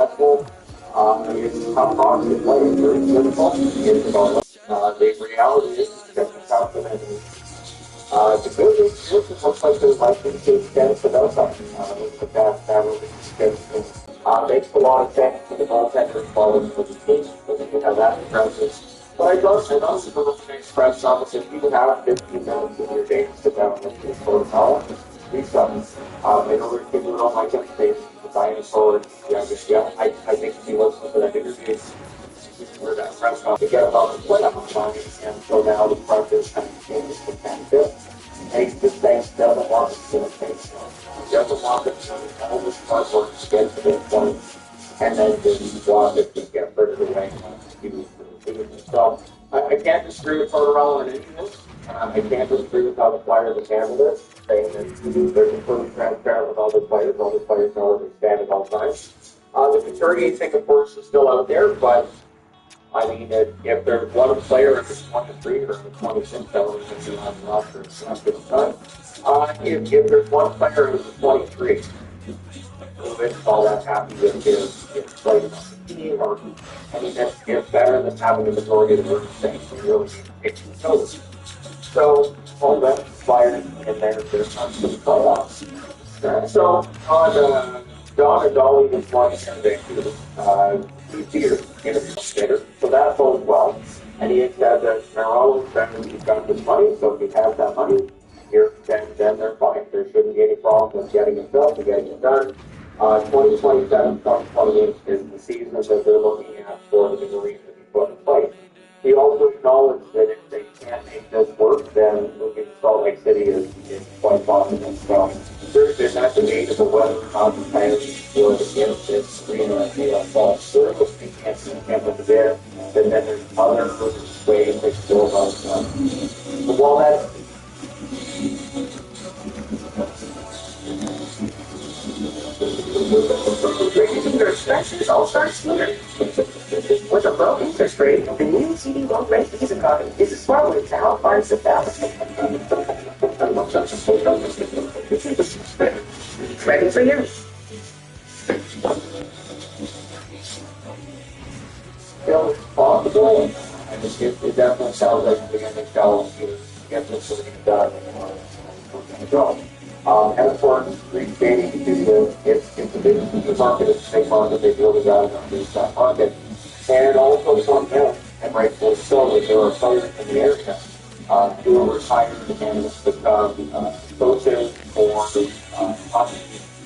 successful. It's tough talk to play. It's very difficult. It's about the reality is that the South the good news is it looks like there's likely to extend the downside. With that really extends makes a lot of sense for the goaltender following for the team. So you have that presence. But I also want to express obviously if you have 15 minutes in your game to sit down with your protocol, do something. In order to do it on my space, the dinosaur, yeah, I think if you listen to that interview, where that press conference to get about the playoff time, and so now the front is kind of changed to 10-5. And he's just saying doesn't want to see the face. He doesn't want to see all this front work to get to this point, and then just want it to get rid of the way so I can't disagree with Tortorella on any of this. I can't disagree with how the Flyers have handled this, saying that they're completely transparent with all the players know where they stand at all times. The Couturier thing, of course, is still out there, but I mean, if there's one player at the 23 or the 26, that would be on the roster at this time. If there's one player who's the 23, who is all that happy with his play on the team, or I mean, it's better than having the majority of the work saying you really need to pick your toes. So, all that Flyers in there's not some playoffs. So, on Don and Dolly this one in Vancouver, Peter in a consider, so that bodes well. And he said that Merrill said he's got this money, so if he has that money, here, then they're fine. There shouldn't be any problem with getting it built and getting it done. 2027, 2028 is the season that they're looking at for the Marines to be put in place. He also acknowledged that if they can't make this work, then moving to Salt Lake City is quite possible. So there's been that debate about whether or not the Coyotes would against this arena and the false service they can't see him there. And then there's other ways they can go about it. But while that their expenses all start sooner. With a low interest rate, the new CD loan rate is a smart way to help find the balance. Ready for you. Still possible. And it definitely sounds like the NHL get this sort of done and go. And of course, recreating it's a big market, it's a big market, they build it out on the stock market. And also from them, and rightfully so, that there are players in the area who are retired and become coaches or hockey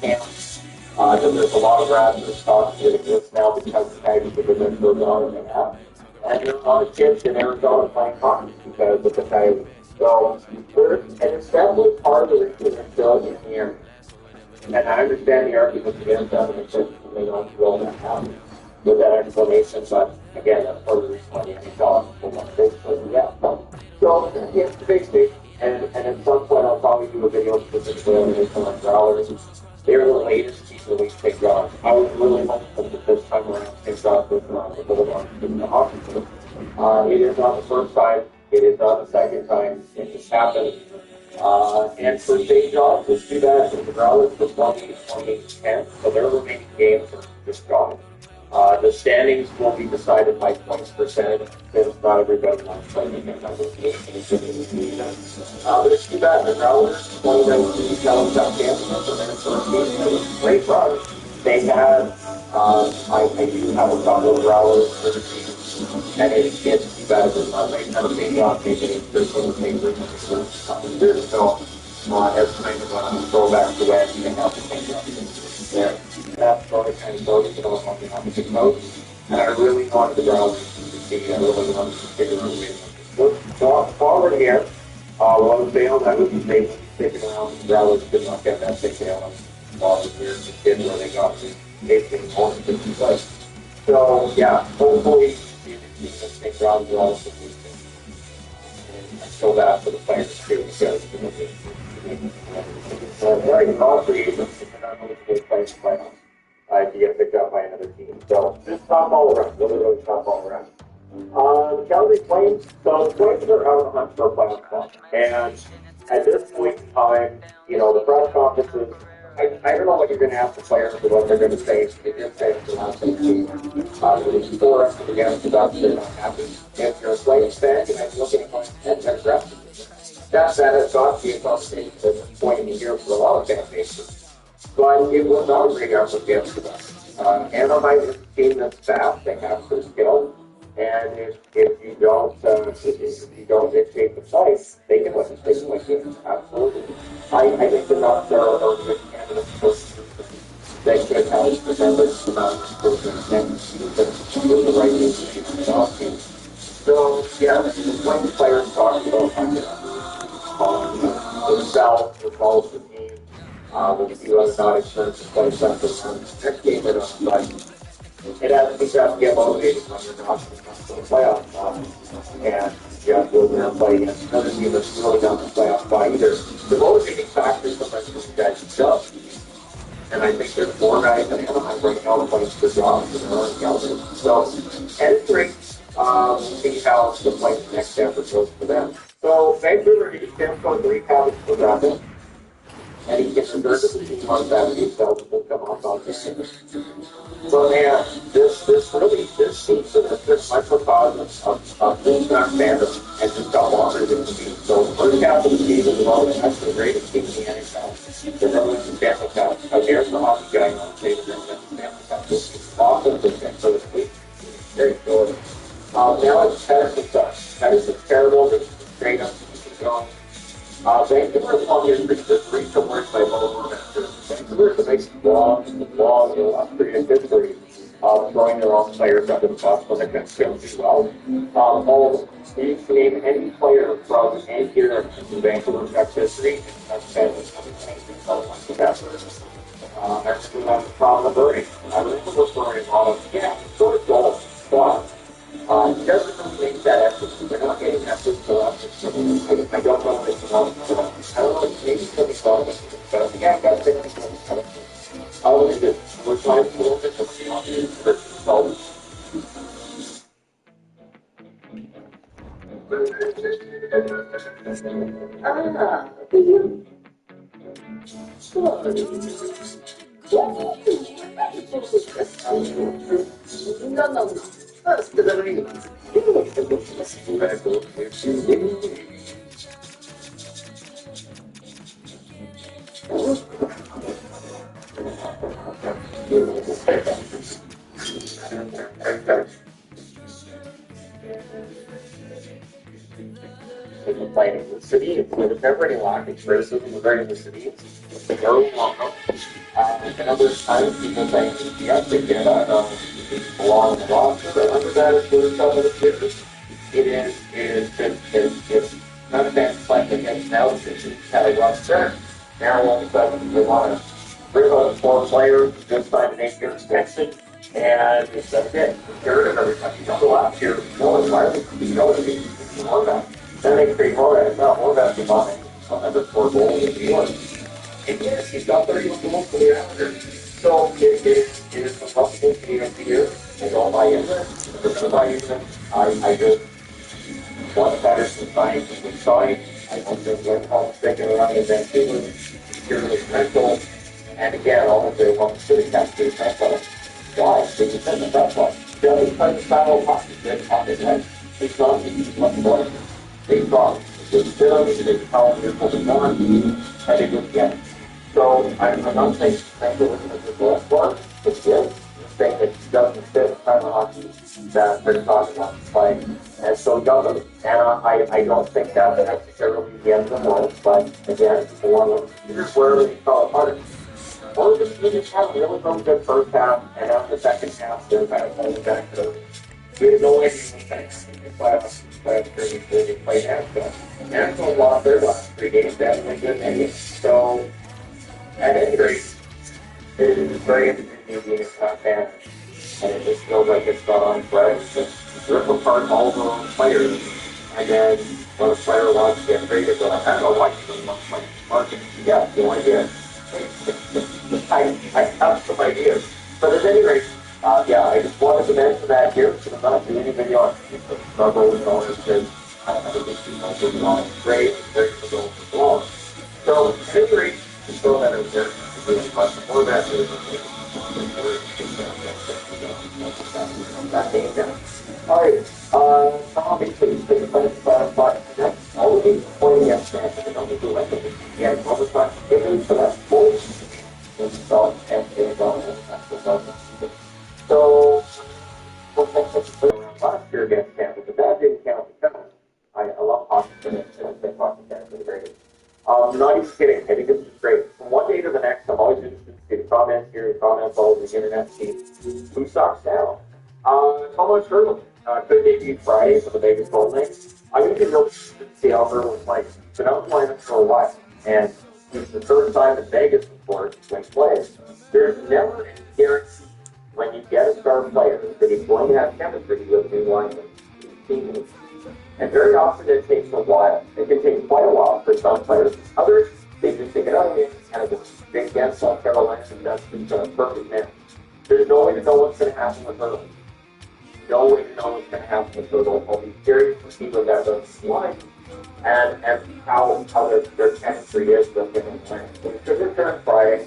camps. There's a lot of grassroots stock that exists now because the Tigers have been there for $1.50. And there are a lot of kids in Arizona playing hockey because of the Tigers. So, and it's definitely part of the reason they're still in the area. And I understand the argument against that, and it's they don't do all that happen with that explanation, but again, that's part of the reason why the NHL is one basically, yeah. So, it's the big stage, and at some point I'll probably do a video specifically on the Newfoundland Growlers. They're the latest team to release Big John. I was really hopeful that this time around, Big John was the Bulldogs in the hockey team. It is not the first time. It is not the second time it has happened. And for St. John's, it's too bad for the Growlers for 28-10, so their remaining games are just gone. The standings will be decided by points percentage, because not everybody wants to play the game. But it's too bad the Growlers, 2019 Challenge Cup champions, and their first season, great run. They had, I do have a couple of Growlers for the team. And it's too bad that they kind of made off maybe their sort of favorite for a couple of years. So it's kind of a throwback to when they have the same there. That's what I kind of goes to on the opposite coast. And I really wanted the Browns to see, I really wanted to figure out a way to go forward here. One failed, I would be sticking around the Browns could not get that big fail while the years of kids where they got to 18 more 50 So yeah, hopefully you can take Rob Wells and show that for the players too, because very all free agents are not only to play the playoffs to get picked up by another team. So just top all around, really top all around. The Calgary Flames, so the Flames are out of the hunt for a playoff spot. And at this point in time, the press conferences I don't know what you're going to ask the players or what they're going to say. If you're saying they're not saying it's for us against the Ducks, they're not happy. If you're a Flames fan, you might be looking at going and they're aggressive. That said, it's obviously a conversation at this point in the year for a lot of fan bases. But it will not bring up against the Ducks. Anaheim is a team that's fast, they have some skill. And if you don't dictate the place, they can win. They can win games. Absolutely. I think the Ducks are a good candidate for they should have tremendous amount of improvement and the right team. So yeah, when the players talk about themselves, the calls the team, with a few other non-experts to play something next game they don't like. It has to get motivated when you're not to the playoffs. And you have to go there and play against another team that's really not the playoffs by either. The motivating factor is sometimes when you guys jump. And I think there's more guys in Anaheim right now that plays for jobs than there are in Calgary. So, and it's great. We'll see how the Flames next effort goes for them. So, Vancouver, he can go 3 counts for that. And he gets reserved to the team on Saturday, so will come off on this season. So, man, this season has been microcosm of this dark fandom and just how longer it can be. So, first half of the season was always actually the greatest team in the NHL. The Bruins and Stanley Cup. How dares the hockey guy not say that they're going to Stanley Cup? This is awesome, so to speak. Very good. Now it's Patterson's Ducks. Patterson's terrible, this is straight up, keep going. Vancouver is on history, just recent work by both Vancouver is a nice long, illustrious history of throwing their own players under the bus when they can still do well. You can name any player from any year in Vancouver Ducks history, that's That's what I'm from the Burning. I remember the Burning all of, sort of goals, but he doesn't really make that effort. They're not getting effort for us. I don't know if it's wrong. I don't know if maybe it's going to be wrong, but I think I've got to think I'll look at it. We're trying to look at the results. No. That's the complaining the city, if never any lack of criticism regarding the city, it's very welcome. And other times people think, yes, they get belong in the roster, but under that is what it's all about. It's not a bad fight against now, it's how they run there. Now all of a sudden they want to bring out 4 players, just sign an 8-year extension, and it's that's it. Get rid of everybody. You don't go out here, no environment, you know what I mean? More back. Then they create more basketball, another 4 goals in New York. And yes, he's got 31 goals for the Islanders. So it is a possibility of the year. I don't buy into it. We're going to buy into it. I just want Patterson signed and signed. I don't think they're sticking around in Vancouver. Purely mental. And again, all of their one city cast is mental. Why? They just said that's why. They'll be playing style of hockey. They're talking like it's not much more. They thought it was still, they found their holding on, and they didn't get it. So I'm not saying Vancouver is the best one, it's good. I'm saying that it doesn't fit the kind of hockey that they're talking about playing. And so doesn't. And I don't think that's necessarily the end of the world, but again, people want to, here's where they fall apart. Or just you just have a really good first half, and after the second half, they're kind of holding back to we had no idea what kind of playoffs they played Nashville. Nashville lost their last 3 games to have a good ending. So, at any rate, it is very interesting being a top fan. And it just feels like it's gone on forever. Just rip apart all the wrong players. And then when a player wants to get traded, they're like, I don't know why you don't want to play market. Yeah, no idea. I have some ideas. But at any rate, I just wanted to mention that here because I'm not doing any video on struggles and all this because I don't have a big team on great, very good goals. So, at any rate, just throw that out there. but the format is that game down. All right. Obviously, the but next, all of these pointing at that, and only do anything. Yeah, all the time. So that's full. So, and so, last year against Canada, but that didn't count because I love hockey finish, and I think hockey fans are great. Not even kidding. I think this is great. From one day to the next, I'm always interested to see the comments here, the comments all over the internet, see who sucks now. Thomas Hurley could debut Friday for the Vegas Golden Knights. I'm going to be real interested to see how Hurley plays. He's been out playing for a while, and he's the third time in Vegas before when he plays. There's never any guarantee when you get a star player that he's going to have chemistry with new linemen, teammates. And very often it takes a while. It can take quite a while for some players. Others, they just take it out of me and kind of just big against South Carolina, and that's just a perfect match. There's no way to know what's going to happen with Hurley. No way to know what's going to happen with Hurley. I'll be curious to see what that does line and how their chemistry is with him and playing. So it's a return Friday.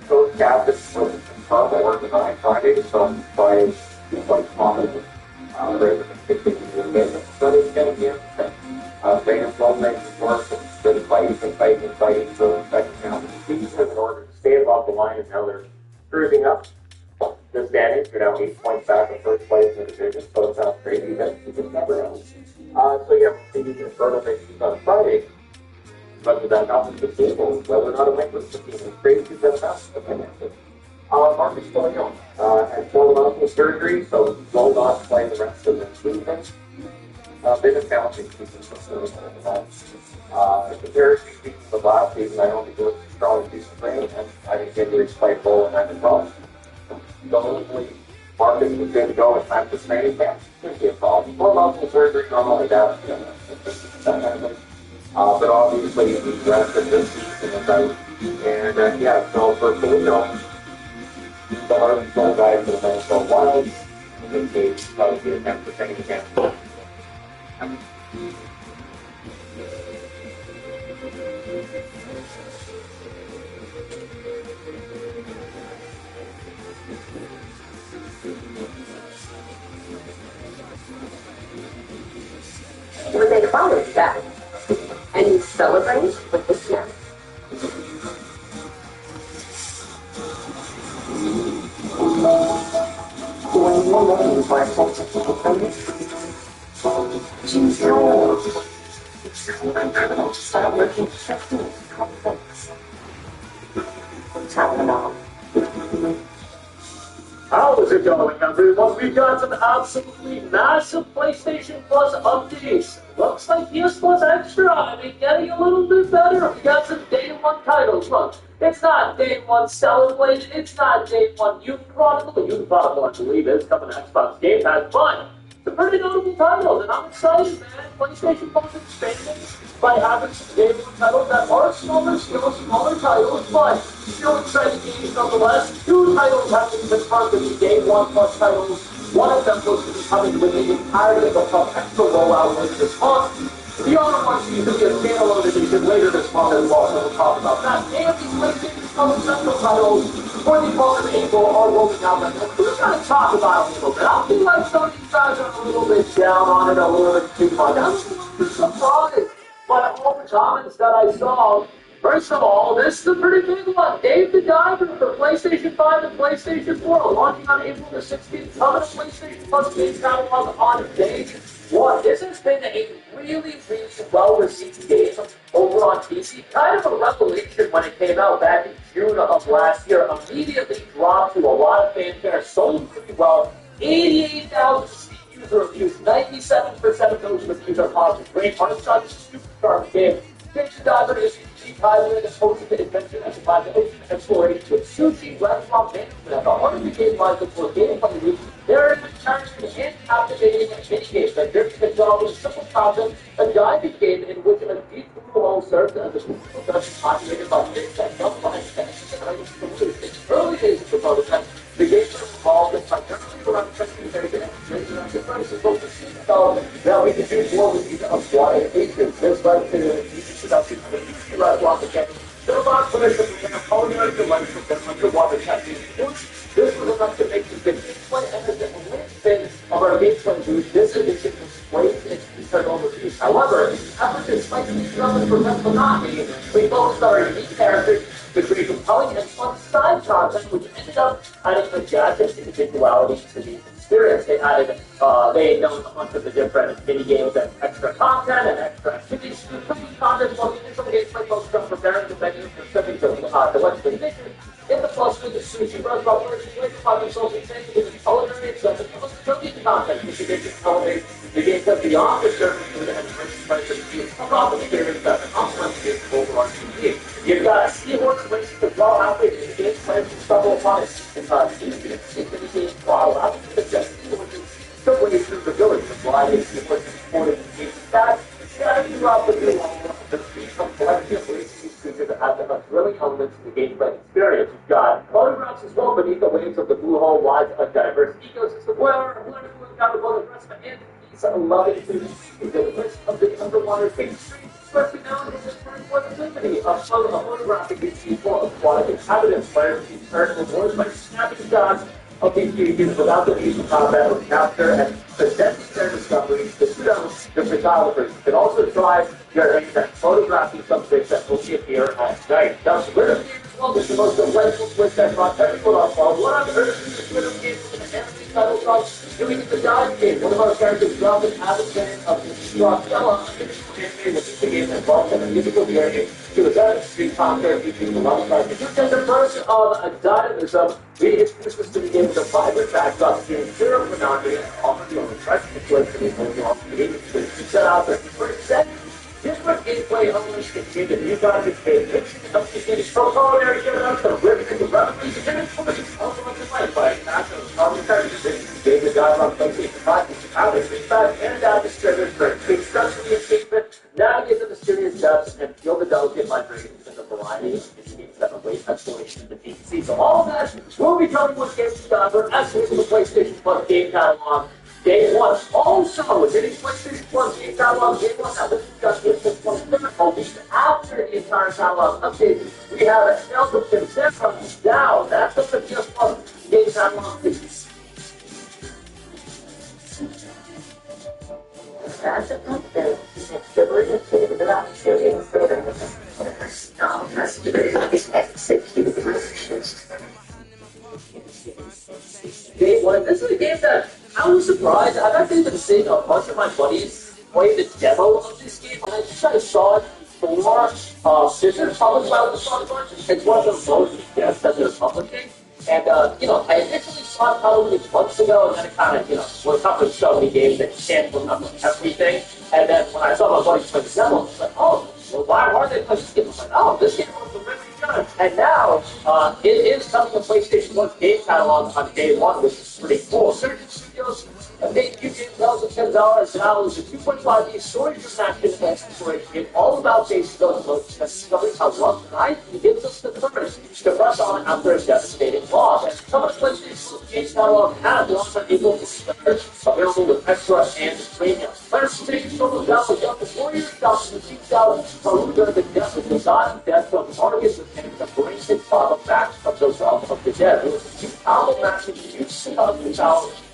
Coach Captain was confirmed by work tonight Friday, so Friday is quite confident. Rather than continue to win, but it's going to be interesting. Vegas Golden Knights, of course, have been fighting for the second half of the season in order to stay above the line, and now they're cruising up the standings. They're now 8 points back in first place in the division, so it sounds crazy, but you just never know. So yeah, maybe the Toronto makes on Friday, whether that happens to the team or whether or not it went with the team. It's crazy that that's opinion. Marcus Foligno had full muscle surgery, so he will not play the rest of the season. Been a challenging season for Foligno. In comparison to the last season, I don't think it was as strong as season 3, and I think injuries played role in that as well. So hopefully, Marcus was good to go in time for training camp. Shouldn't be a problem. Full muscle surgery, normally that kind of thing. But obviously, he's rested this season is out. And yeah, so for Foligno, the hardest goal guy for the Minnesota Wild. In this case, probably be a 10% chance. When they father's back, and he celebrates with the snap. How is it going, everyone? We got some absolutely massive PlayStation Plus updates. Looks like PS Plus Extra. I mean, getting a little bit better. We got some Day 1 titles. Look, it's not Day 1 Celebrate. It's not Day 1 Youth Chronicle. Youth Chronicle, I believe, is coming to Xbox Game Pass. But some pretty notable titles, and I'm excited, man. PlayStation Plus expanding by having some Day 1 titles that are smaller, still smaller titles, but still exciting games nonetheless. 2 titles have been confirmed to be Day 1 Plus titles. One of them was to be coming with the entirety of the Plus Extra rollout later this month. The other one seems to be a standalone edition later this month as well, so we'll talk about that. And the PlayStation Plus Central titles for the month of April are rolling out right now. We're going to talk about it a little bit. I feel like some of these guys are a little bit down on it, a little bit too much. I'm surprised by all the comments that I saw. First of all, this is a pretty big one. Dave the Diver for PlayStation 5 and PlayStation 4, launching on April the 16th, coming to PlayStation Plus Game Catalog on day 1. This has been a really well-received game over on PC. Kind of a revelation when it came out back in June of last year. Immediately dropped to a lot of fanfare, sold pretty well. 88,000 Steam user reviews, 97% of those reviews are positive. Great art style, superstar game. Dave the Diver is hybrid is hosted the adventure and provide the ocean exploration with sushi, restaurant management at the heart of the game lies for gameplay loop. There are charging and captivating mini-games that drift the job with a simple concept, a diving game in which a deep pool serves as a physical dungeon populated by fish that jump behind connections and items to loot. In early days of the prototype, the game was involved in primarily around customization and creation of differences both the scene development. Now we can do more with these acquired agents. This led to the production of a restaurant again. Their box finished with the culinary to this edition displays its internal reviews. However, efforts to slightly develop and prevent monotony, we focused on our unique characters to create compelling and fun side content, which ended up adding a jazz and individuality to the experience. They known a bunch of the different mini games and extra content and extra activities. Content while the initial gameplay focused on preparing the venue specific to the Western mission. In the plus with the sushi bros about first place by themselves and saying it is culinary and stuff, and most cooking content, which edition elevates the game that beyond the surface food and the rich price of the across the experience that an awesome game overarching theme. You've got a seahorse racing as well halfway through the game, players can stumble upon it. Easy to stick to the game while out of the just the way through the village, the variety of seahorses supported the game stats, scattered throughout the new level, the become collection of racing creatures that have the thrilling elements of the gameplay experience. You've got photographs as well beneath the waves of the blue hole lies a diverse ecosystem where we've got both the rest of and these loving to the list of the underwater game streets, especially now in this current proximity of photographic these people aquatic inhabitants. Players can turn rewards by snapping shots of these creatures without the need to combat or capture and presenting their discoveries to the photographers. You can also try your aim at photographing some fish that will appear at night. Now, Twitter game as well is the most delightful twist that brought everyone on board. What on earth is the Twitter game with an anime title called Doing the Dive Game? One of our characters dropped an avid fan of the Rockella, anime with the game involved in a musical journey to a dead street concert between the love life. If you take the version of a dynamism, we introduced this to the game with a vibrant backdrop to zero monotony and offer you a refreshing twist to the overall game. You set out there for different gameplay elements continue to new content space, mixing up the game's culinary giving us the ribbon and the revolution and it's also much in life by passion of common characters, game the dialogue places, practice, how to feedback, and distributors for construction escapement, navigate the mysterious depths, and feel the delicate vibrations and the variety of games that await exploration in the deep sea. So all of that will be coming with Games Discover, excellent with the PlayStation Plus game catalog. Day one. Also, hitting PlayStation Plus game catalog day one. Now, this is just this one difficulty. After the entire catalog update, we have a sales of consent from down. That's what the PS Plus game catalog is. That's a good Day one. This is a game that I was surprised. I've actually been seeing a bunch of my buddies play the demo of this game, and I just kind of saw it before. This is published by the Sunburst. It's one of the most games that they're publishing. And, I initially saw it probably months ago, and then it kind of, we're covering so many games that you can't remember everything. And then when I saw my buddies play the demo, I was like, oh, well, why are they playing this game? I was like, oh, this game was really good. And now, it is coming to PlayStation 1's game catalog on day one, which is pretty cool. Certain studios have made new game bells of $10. Now it's a 2.5D story-driven action and exploration game all about basic emotions and discovering how love tonight gives us the courage to press on after a devastating loss. And some of the PlayStation game catalog has launched on April 3rd, available with extra and premium. Players can take solo down with up to 4 years down to the seats out from the death of the god and death from targets and the brains and father back from the realm of the dead. It was a powerful match with huge the power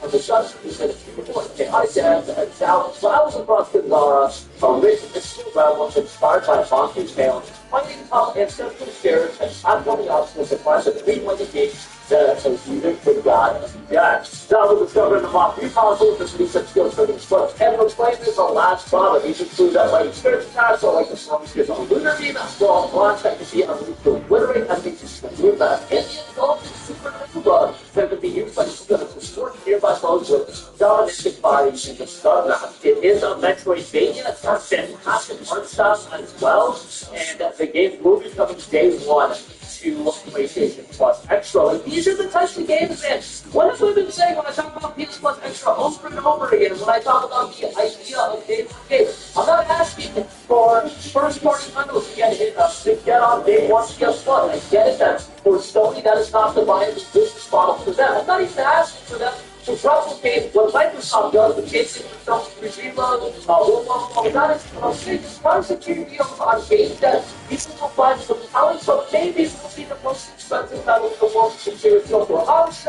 of the substance and the high depth and down travels across the Zara, a rich mystical realm inspired by Bonki's tale, finding top ancestral spirits and ongoing obstacles to find the three-way gate that has unique to God and death. Now we'll discover in the mock new consoles that release such skills for these books. And we're playing this on last product. These include that like spirit attacks or like the strong skills on lunar beam, as well as blast that can be unleashed to obliterate enemies to move that. And the adult supernova that can be used by students to support nearby foes with dominant bodies in the sun. It is a Metroidvania. It's got fantastic art style as well. And the game will be coming day one to PlayStation Plus Extra. Like, these are the types of games, man. What have we been saying when I talk about PS Plus Extra over and over again? When I talk about the idea of game for game, I'm not asking for first-party titles to get on day one PS Plus. I get it that for Sony, that is not the viable business model for them. I'm not even asking for them to replicate what Microsoft does with chasing themselves to reload, that is concentrating deals on games that people will find compelling, so maybe it will be the most expensive title in the world to consider for a house.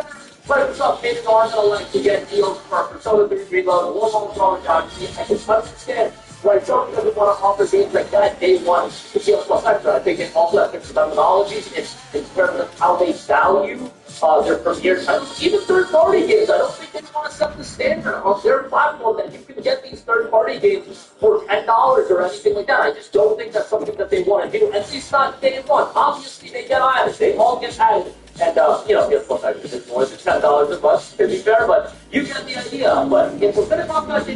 Right, what's up, David? I'm gonna like to get deals for Persona 3 Reload, Warhol Drawing Down. I can understand. Right, Sony doesn't want to offer games like that day one to deal plus extra. I think it also has different methodologies in terms of how they value their premier titles. Even third-party games, I don't think they want to set the standard on their platform that you can get these third-party games for $10 or anything like that. I just don't think that's something that they want to do, at least not day one. Obviously, they get added. They all get added. And, guess what? It's more than $10 a month, to be fair, but you get the idea. But if we're going to talk about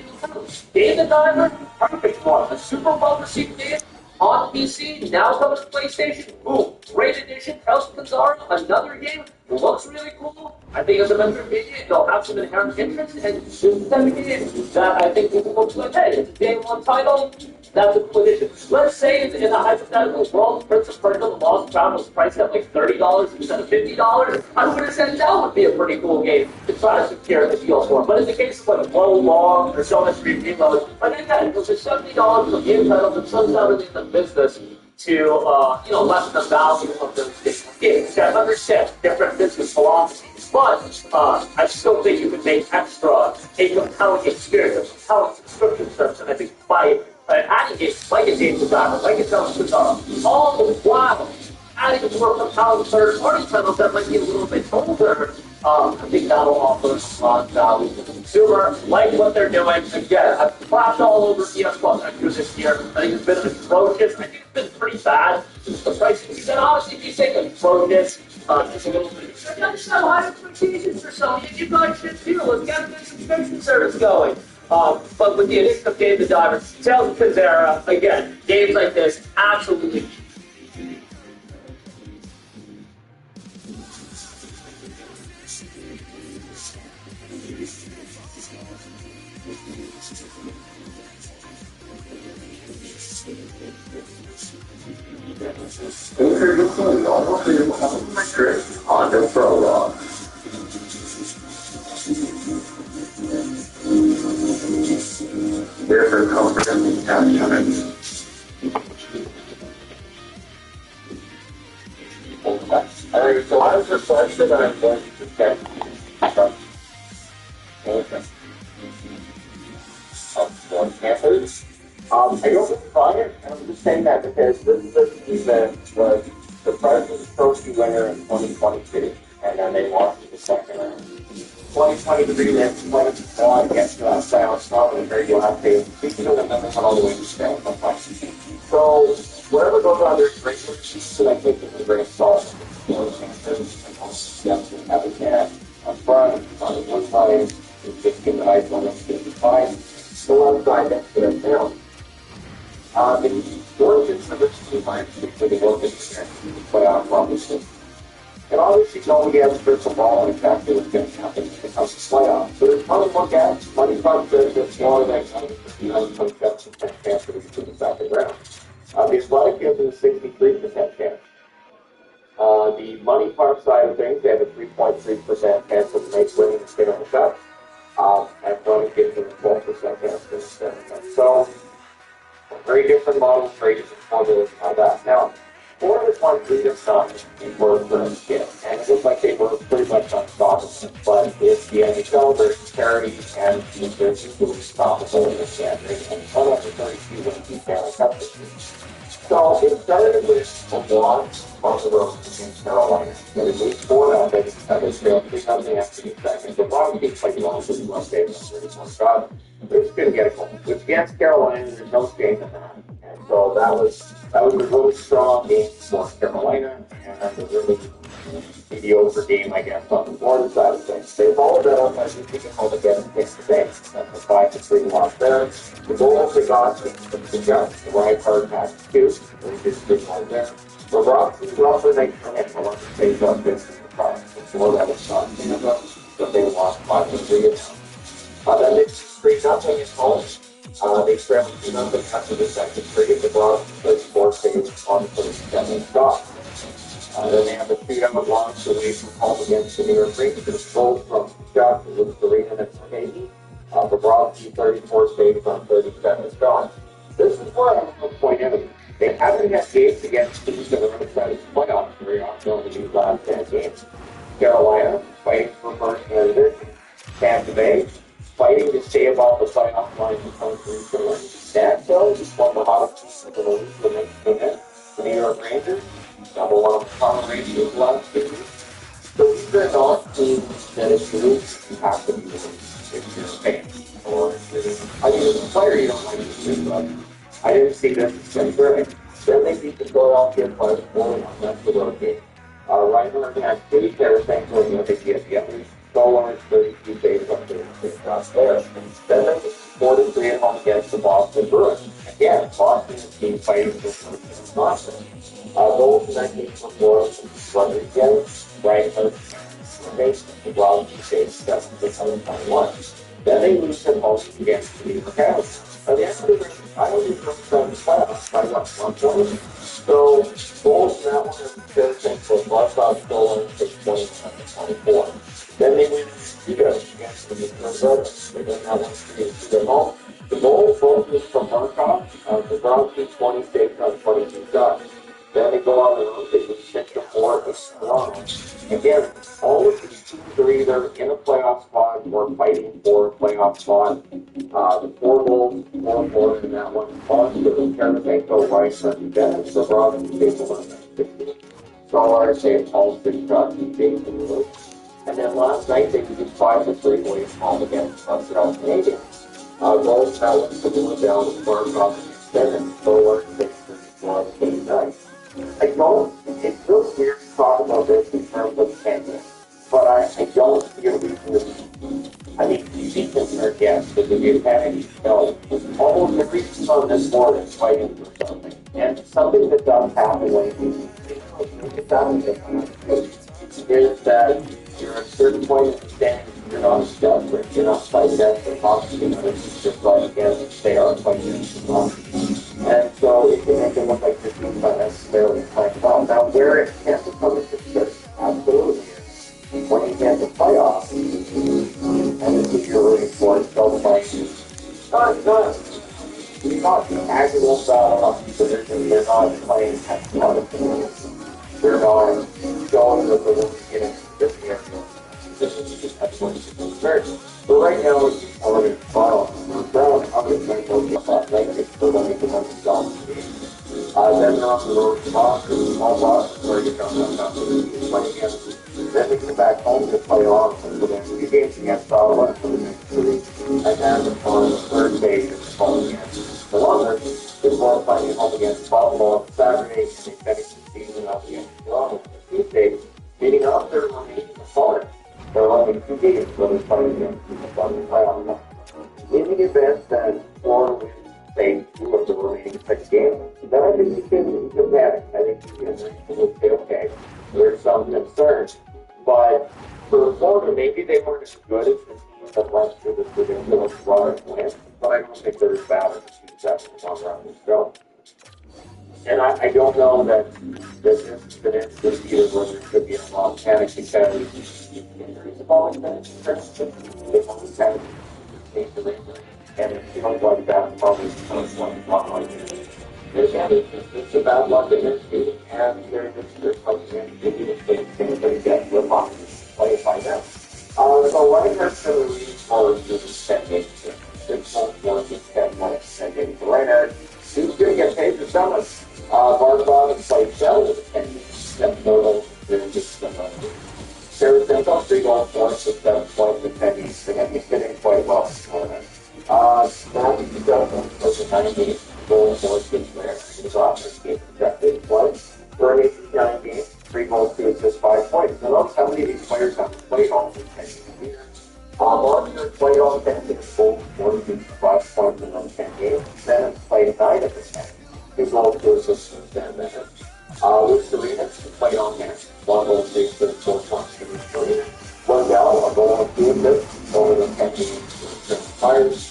Dave the Diver, perfect one. A super well-received game on PC, now coming to PlayStation. Boom. Great addition. House Panzara, another game. Looks really cool. I think as a member of media, they'll have some inherent interest, and this is the game that I think people will be like, hey, it's a day one title. That's a cool addition. Let's say in a hypothetical world, Prince of Persia: The Lost Crown was priced at like $30 instead of $50. I would have said that would be a pretty cool game to try to secure the deal for. But in the case of like Low Long or So Much Free Reload, like again, it was just $70 for game titles, and some's not really in the business to lessen the value of those games. I understand different business philosophies, but I still think you could make extra a compelling experience, a compelling subscription service, and I think by adding games like a James Bond, like a Zelda Cesaro, all the while adding more compelling third-party titles that might be a little bit older, I think that'll offer a lot of value to the consumer. Like what they're doing. Again, I've clapped all over PS Plus Extra this year. I think it's been atrocious. I think it's been pretty bad. The pricing, you said, honestly, if you say atrocious, just a little bit. I just have high expectations for Sony. You guys should too. Let's get the subscription service going. But with the addition of Dave the Diver, Tales of Panzera, again, games like this, absolutely. Introducing normal physical metrics on the prologue. Therefore, comprehensive captions. Alright, so I was requested that I'm going to get from one campus. I don't really buy it, and I'm just saying that because this event was the President's Trophy winner in 2022, and then they lost in the second round. 2023, they played against South Scotland, where you'll have to speaking of the members all the way to Spain. So, whatever goes on, there's great so I think it's a great salt. Have a cat up front, on the one side, just give the ice on the 55, still outside next to them down. The origins of this two lines between the organs and the playoff, obviously. And obviously, nobody has a crystal ball on exactly what's going to happen when it comes to playoffs. So there's plenty more gaps. Money probably gets smaller than 27% chance to reach to the second round. The athletic gives it a 63% chance. The money park side of things, they have a 3.3% chance of Knights winning the Stanley Cup. Athletic gives it a 12% chance to the Stanley Cup. So, very different models, very different formulas on that. Now, four of the ones we just saw were first hit, and it looked like they were pretty much unstoppable. But it's the NHL versus charity, and the versus who was stoppable in the standard, and one of the 32 wins the Stanley Cup this year. So it started with a lot on the road against Carolina. But it moved 4-0, and they failed 3-0 after the second. The Bronx beat quite long for the West Davis 31 shot. They're just going to get a goal. Which against Carolina, there's no shame in that. And so that was a really strong game for Carolina, and a really mediocre game, I guess, on the Florida side of things. They followed that up by keeping home again against the Saints. That's a 5-3 loss there. The goals they got the Jets, the right card had 2, which is good one there. For Rockford, they come in for one to take up this in the process. Before that was not in the but they lost 5-3. Then they 3-0 at home. They scrambled 2-0 after the second period. The Bronx plays 4 saves on the first 7 shot. Then they have a 2-0 loss away from home against the New York Rangers. Goals from Scott, Luke Serena, and Tahiti. The Bronx 34 saves on 37 shots. This is where I'm going to point out. They haven't had games against teams that are outside of the playoffs very often over these last 10 games. Carolina, fighting for first division. Tampa Bay, fighting to stay above the playoff line in country recently. Nashville just won the hottest team in the league the next minute. The New York Rangers, number one power ratio last year. So these are not teams that if you lose, you have to be winning if you're a fan. Or if you're, I mean, as a player, you don't like to win, but I didn't see this as concerning. Then they beat the Philadelphia Flyers 4-1. That's the road game. Reimer had 3 Tarasenko in the other game. The other goal 32 saves up to the shots there. Then they 4-3 at home against the Boston Bruins. Again, Boston is team fighting for first in Wisconsin. Goals in that game for Florida, Rodriguez, Reimer, and Robinson saves 7-21. Then they lose at home against the New York Islanders. By the end of the game, I don't even remember the playoffs by what, 1 point? So, goals in that one are Tarasenko, Boston Stolen, 6-27-24. Then they win against the Minnesota. They win that one 3-2 at home. The goal both from Markov, the Broncos 26 on 22 shots. Then they go on the road, they lose 6-4 against Toronto. Again, all of these teams are either in a playoff spot or fighting for a playoff spot. The 4 goals, 4 in that one. Boston, Tarasenko, Rice, and Dennis, the Broncos, they won that. So I say all 6 shots in games in the league. And then last night they beat 5-3 Williams home against Montreal Canadiens. Goals that was to do it down with Markov and Dennis, so 6-4 night. I don't, it's real weird to talk about this in terms of Canada, but I don't see a reason to, I mean, you see concerned, yes, because if you panic, no, almost every team on this board is fighting for something, and something that does happen when you is that you're at a certain point in the standing, you're not desperate, you're not fighting against the hockey, it's just like against, they are fighting against the hockey. And so it can make it look like this team's not necessarily playing well. Now, where it can become a success, absolutely is when you get the playoffs, and the team you're rooting for is still playing. You're not casual style hockey position, they're not playing at a lot of teams. They're not showing that they're going to get into this area. This is just absolutely concerned. But right now, it's already final. We're down obviously last night. It's still only the one that's down. Then they're on the road to Boston, small Boston, where you come down to play again. Then they come back home to play off for the next 2 games against Ottawa for the next 3. And then on the third day, it's home against Columbus. They're both playing home against Buffalo on Saturday, and they finish the season up against Toronto on Tuesday, meeting up their remaining opponent. They're only 2 games, so they're playing against the playoff. In the event that Florida wins, say, 2 of the remaining 6 games, then I think you can panic. I think you can say, okay, there's some concern. But for Florida, maybe they weren't as good as the team that went through this ridiculous Florida win, but I don't think they're as bad as the 2 sessions on round this go. And I don't know that this is an instance either where there could be a long panic because injuries have always been a concern. They've always had the injury, and it feels like that's probably one like this. It's a bad luck in this team, and they're like anybody gets with off play by them. So right now, so we forward to the 10 games, 6 months, 1 to 10 months, 10 games. So right now, who's going to get paid for selling? Barkov and played 7 of the 10 games, 7 total. They're just Tarasenko, 3 goals, 4 assists, 7 points in 10 games. He's hitting quite well this tournament. Snap is the 9 games, goal 4 assists there. His offense game projected twice. For an 89 games, 3 goals, 2 assists, 5 points. Now notice how many of these players have played all the 10 games here. Monster played all the 10 games, goals, 4 assists, 5 points in those 10 games. Then played 9 of the 10. His goals, 2 assists, in 10 minutes. Luke Serena played on there. 1 goal, 6 for the 4 points in the Serena. Wendell, a goal and 2 assists over the 10 games for the Fires.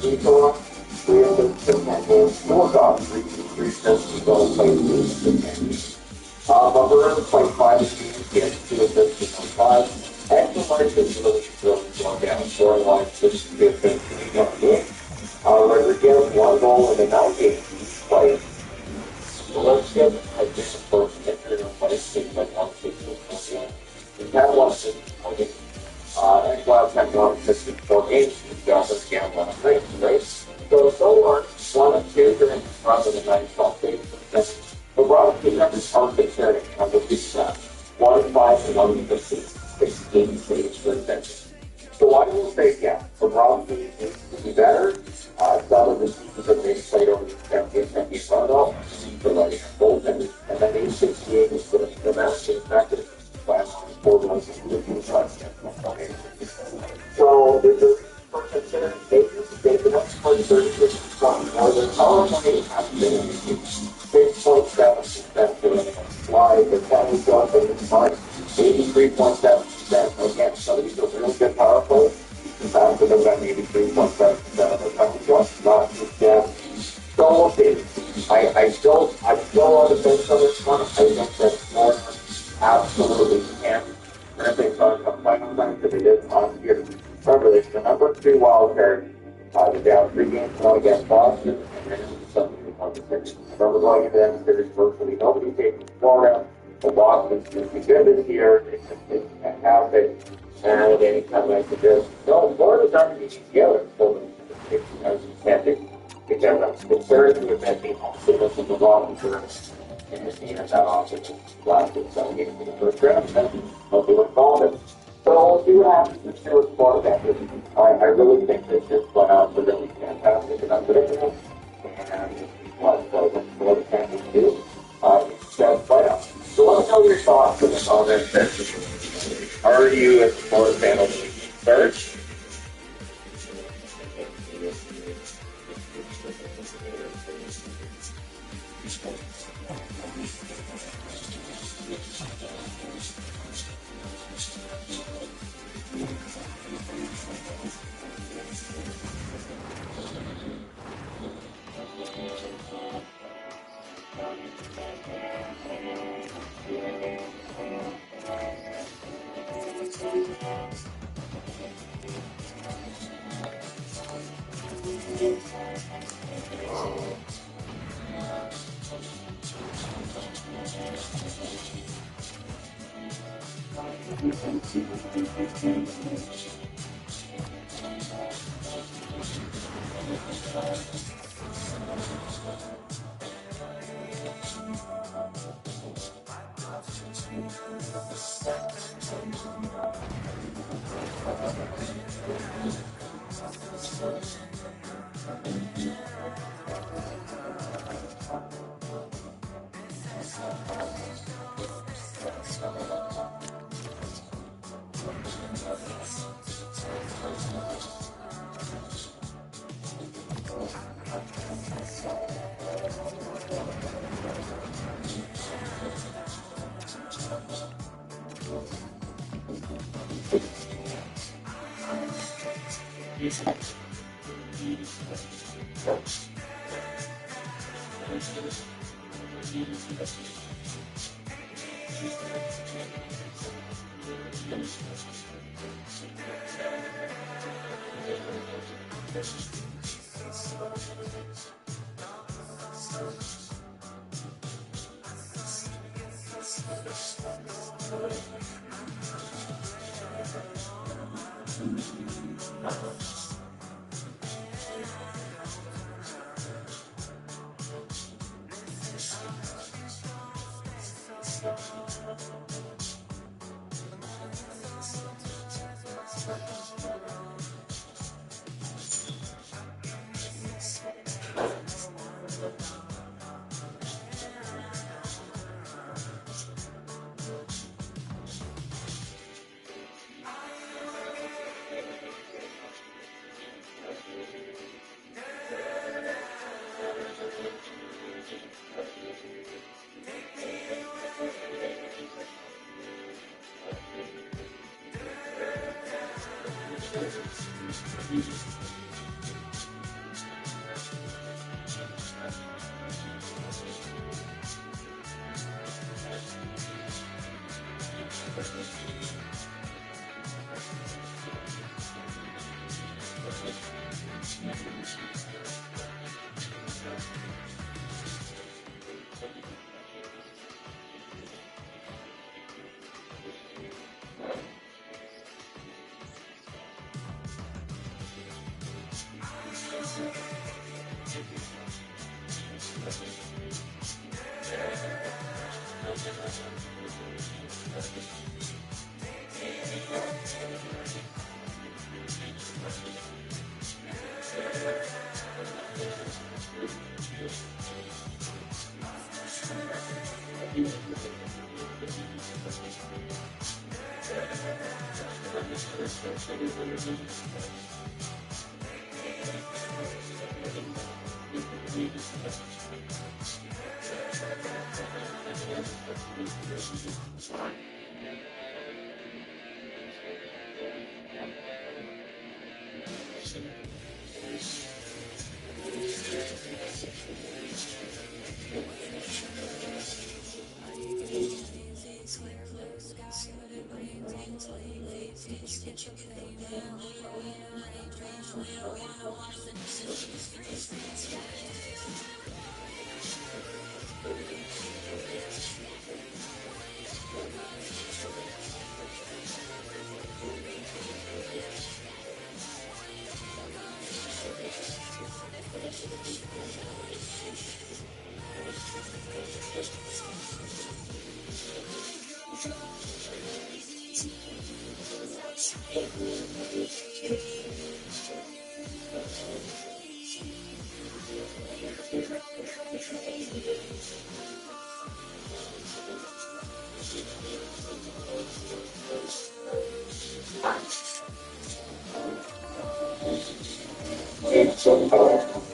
Nicola, 3 assists in 10 games. Norgov, 3 assists, 2 goals, played 2 assists in 10 games. Barber played 5 games, he had 2 assists in 5. Actually, March is really slowed down, scoring line 6 assists in 1 game. Rodriguez, 1 goal in the 9 games he's played. Valencia has been the first injury replaced, taking like 1 6 in 1 game. So I will say, yeah, the Rob team needs to be better. Some of the teams that they played over the champions and he's run off for like goaltenders. And then A68 is the master factor by 4 months into the team shots. So there's a reason for considering they've been up for 36 points more than power play has been 6.7% doing it. Why? The County got 83.7% against somebody who's a real good power play. Faster than that 83.7% of the country shots, not just so I still on the fence on this one. I think that more absolutely can't. And I think on final time because they did last year. Remember, there's the number 2 wild card. They're down 3 games now against Boston, and then something on the 6. Remember going into that series virtually nobody taking Florida. The Boston's going to be good this year. It's fantastic. And anytime I suggest, no, Florida's not going to be together. So as you can't do. Because I'm concerned with that being also looking the long insurance in this game that option lasted 7 games in the first round. And I'll do it called it. So we'll see what happens this year with Florida. I really think this year's playoffs are really fantastic and unpredictable. And what Florida can do, it's that playoffs. So let me know your thoughts in the comments section. Are you, as a Florida fan, on the third?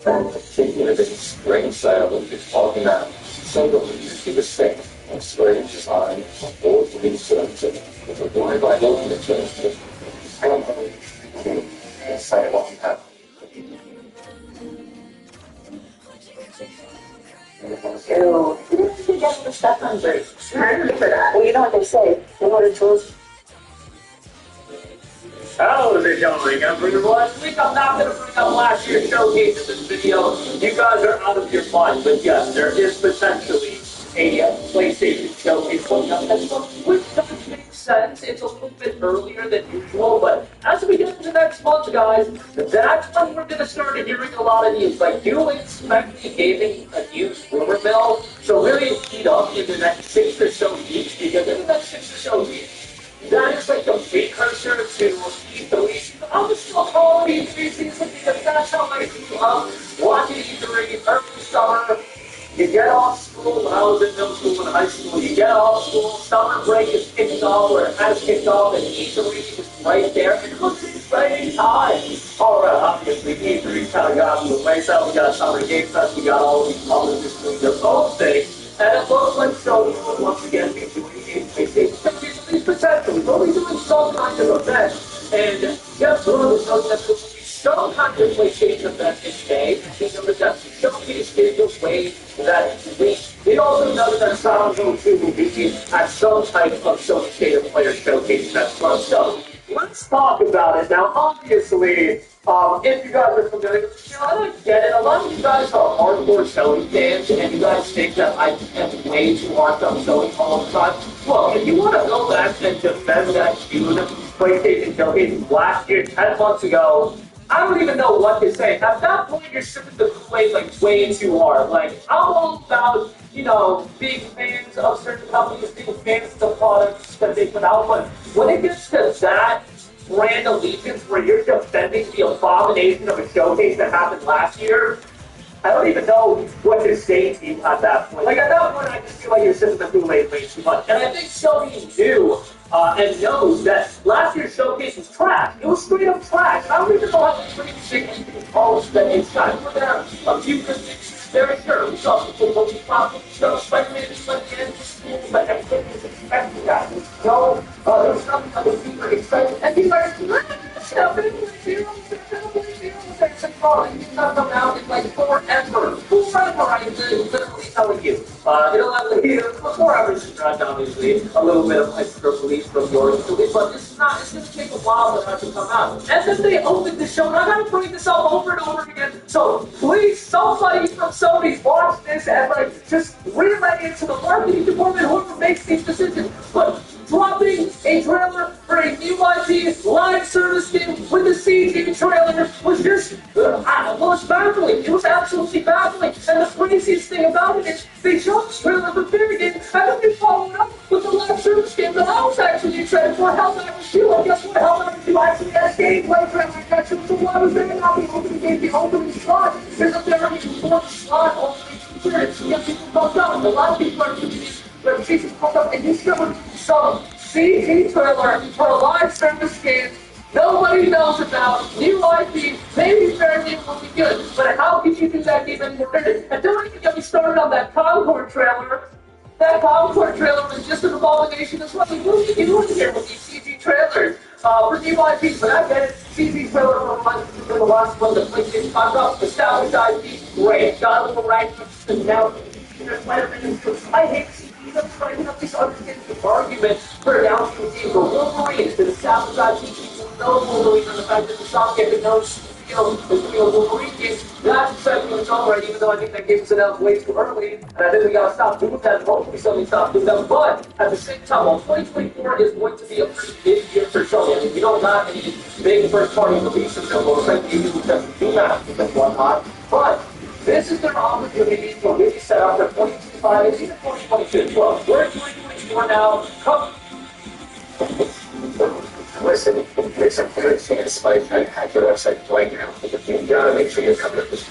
Particularly the strange side of what you're talking about. Some of them used to be the same, and strange design, or to be certain, but the why by looking at terms, I don't know, can't say what you have. Ew, you didn't get the stuff on break. I remember that. Well, you know what they say, in order to How's it going, everyone? I think I'm not going to bring up last year's showcase in this video. You guys are out of your mind, but yes, there is potentially a PlayStation showcase coming up next month, which does make sense. It's a little bit earlier than usual, but as we get into next month, guys, that's when we're going to start hearing a lot of news. Like, do expect the gaming news rumor mill to really heat up in the next 6 or so weeks, because in the next 6 or so weeks, that is like the precursor to E3. I'm still calling it E3 season because that's how I grew up watching E3 every summer. You get off school, when I was in middle school and high school, you get off school, summer break is kicking off, or it has kicked off, and E3 is right there. And it looks exciting time. Alright, obviously, E3 kind of got into the wayside. We got Summer Game Fest, we got all of these others just doing their own thing. And it looks like Sony will once again be doing a PlayStation Showcase at least potentially. We'll be doing some kind of event. And yes, one of the shows that will be some kind of PlayStation event in May. We know that the showcase is the way that we also know that Silent Hill 2 will be at some type of Sony State of Player showcase next month. So let's talk about it. Now, obviously, if you guys are familiar with the show, I get it. A lot of you guys are hardcore Sony fans, and you guys think that I can't wait to watch on Sony all the time. Well, if you want to go back and defend that huge PlayStation showcase last year, 10 months ago, I don't even know what to say. At that point, you're sipping the Kool-Aid like way too hard. Like, I'm all about, you know, being fans of certain companies, being fans of the products that they put out, but when it gets to that brand allegiance where you're defending the abomination of a showcase that happened last year, I don't even know what to say to you at that point. Like, at that point, I just feel like you're sipping the Kool-Aid way too much. And I think Sony knew and knows that last year's showcase was trash. It was straight up trash. I don't even know how to pretty sick all that it's got. We're there a few good things. Very sure. We saw some football, Spider-Man is like the end of school, but everything is expected that. So, there was nothing that was super exciting. And he's like, he's not come out in like forever. Forever, I'm literally telling you. It'll have before I was dragged, obviously, a little bit of extra release from yours, but this is not, it's going to take a while for that to come out. And then they opened the show, and I got to bring this up over and over again. So please, somebody from Sony watch this and like just relay it to the marketing department, whoever makes these decisions. But dropping a trailer for a new IP live service game with the CG trailer was just, well, it's baffling. It was absolutely baffling. And the craziest thing about it is they showed the trailer for Fear Game, and then they followed up with the live service game that I was actually excited for, Helldivers 2. And guess what? Helldivers 2 actually has gameplay trailer. So why was there not the opening game? The opening slot is a very important slot only to get people pumped up. A lot of people are but Jesus pumped up, and you showed some CG trailer for a live service game Nobody knows about new IP. Maybe fair game will be good, but how can you do that game any better? And don't even get me started on that Concord trailer. That Concord trailer was just an abomination as well. You wouldn't hear with these CG trailers for new IPs, but I get it. CG trailer for the last one, the PlayStation 5 up, established IP, great. Got a little right, and now I hate CG. I'm trying to understand the argument for announcing the game for Wolverine. The established IP, no Wolverine, and the fact that the song get the nose. The Wolverine game, that's exciting on its own right, even though I think that game was announced way too early, and I think we gotta stop doing that, and hopefully somebody stops doing that, but at the same time, while 2024 is going to be a pretty big year for Sony, I mean, we don't have any big first-party releases, so most likely we just do that and whatnot, but this is their opportunity to really set up their 2025 and even 2022. Well, we're in 2024 now, come. Listen, there's a good chance I hack your website right now. You gotta make sure you're covered with.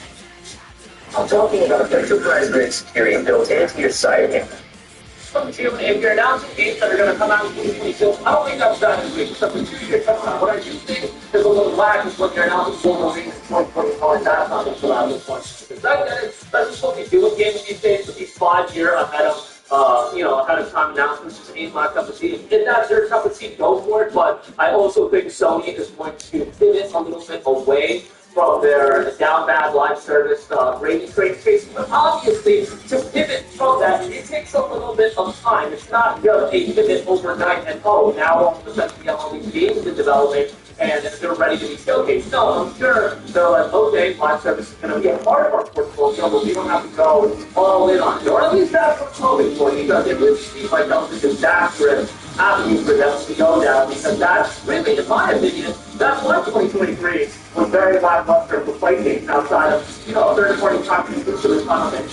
I'm talking about enterprise grade security built into your site. If you're announcing games that are going to come out in 2022, I don't think that's that this week. Except for 2 years coming out. What I do think is a little lack is when you're announcing Wolverine in 2024, and that's not going to come out in 2022. Because I get it. That's just what we do with games these days. With these 5 year ahead of ahead of time announcements just ain't my cup of tea. If that's your cup of tea, go for it. But I also think Sony is going to pivot a little bit away from their down bad live service rating trade space. But obviously, to pivot from that, it takes a little bit of time. It's not just a pivot overnight and now all of a sudden we have all these games in development and they're ready to be showcased. No, I'm sure they're like, okay, live service is going to be a part of our portfolio, but we don't have to go all in on it. Or at least that's what hoping for, because it really seems like that was a disastrous avenue for them to go down, because that's really, in my opinion, that's why 2023 was very lackluster for PlayStation outside of, third-party contributions to the content.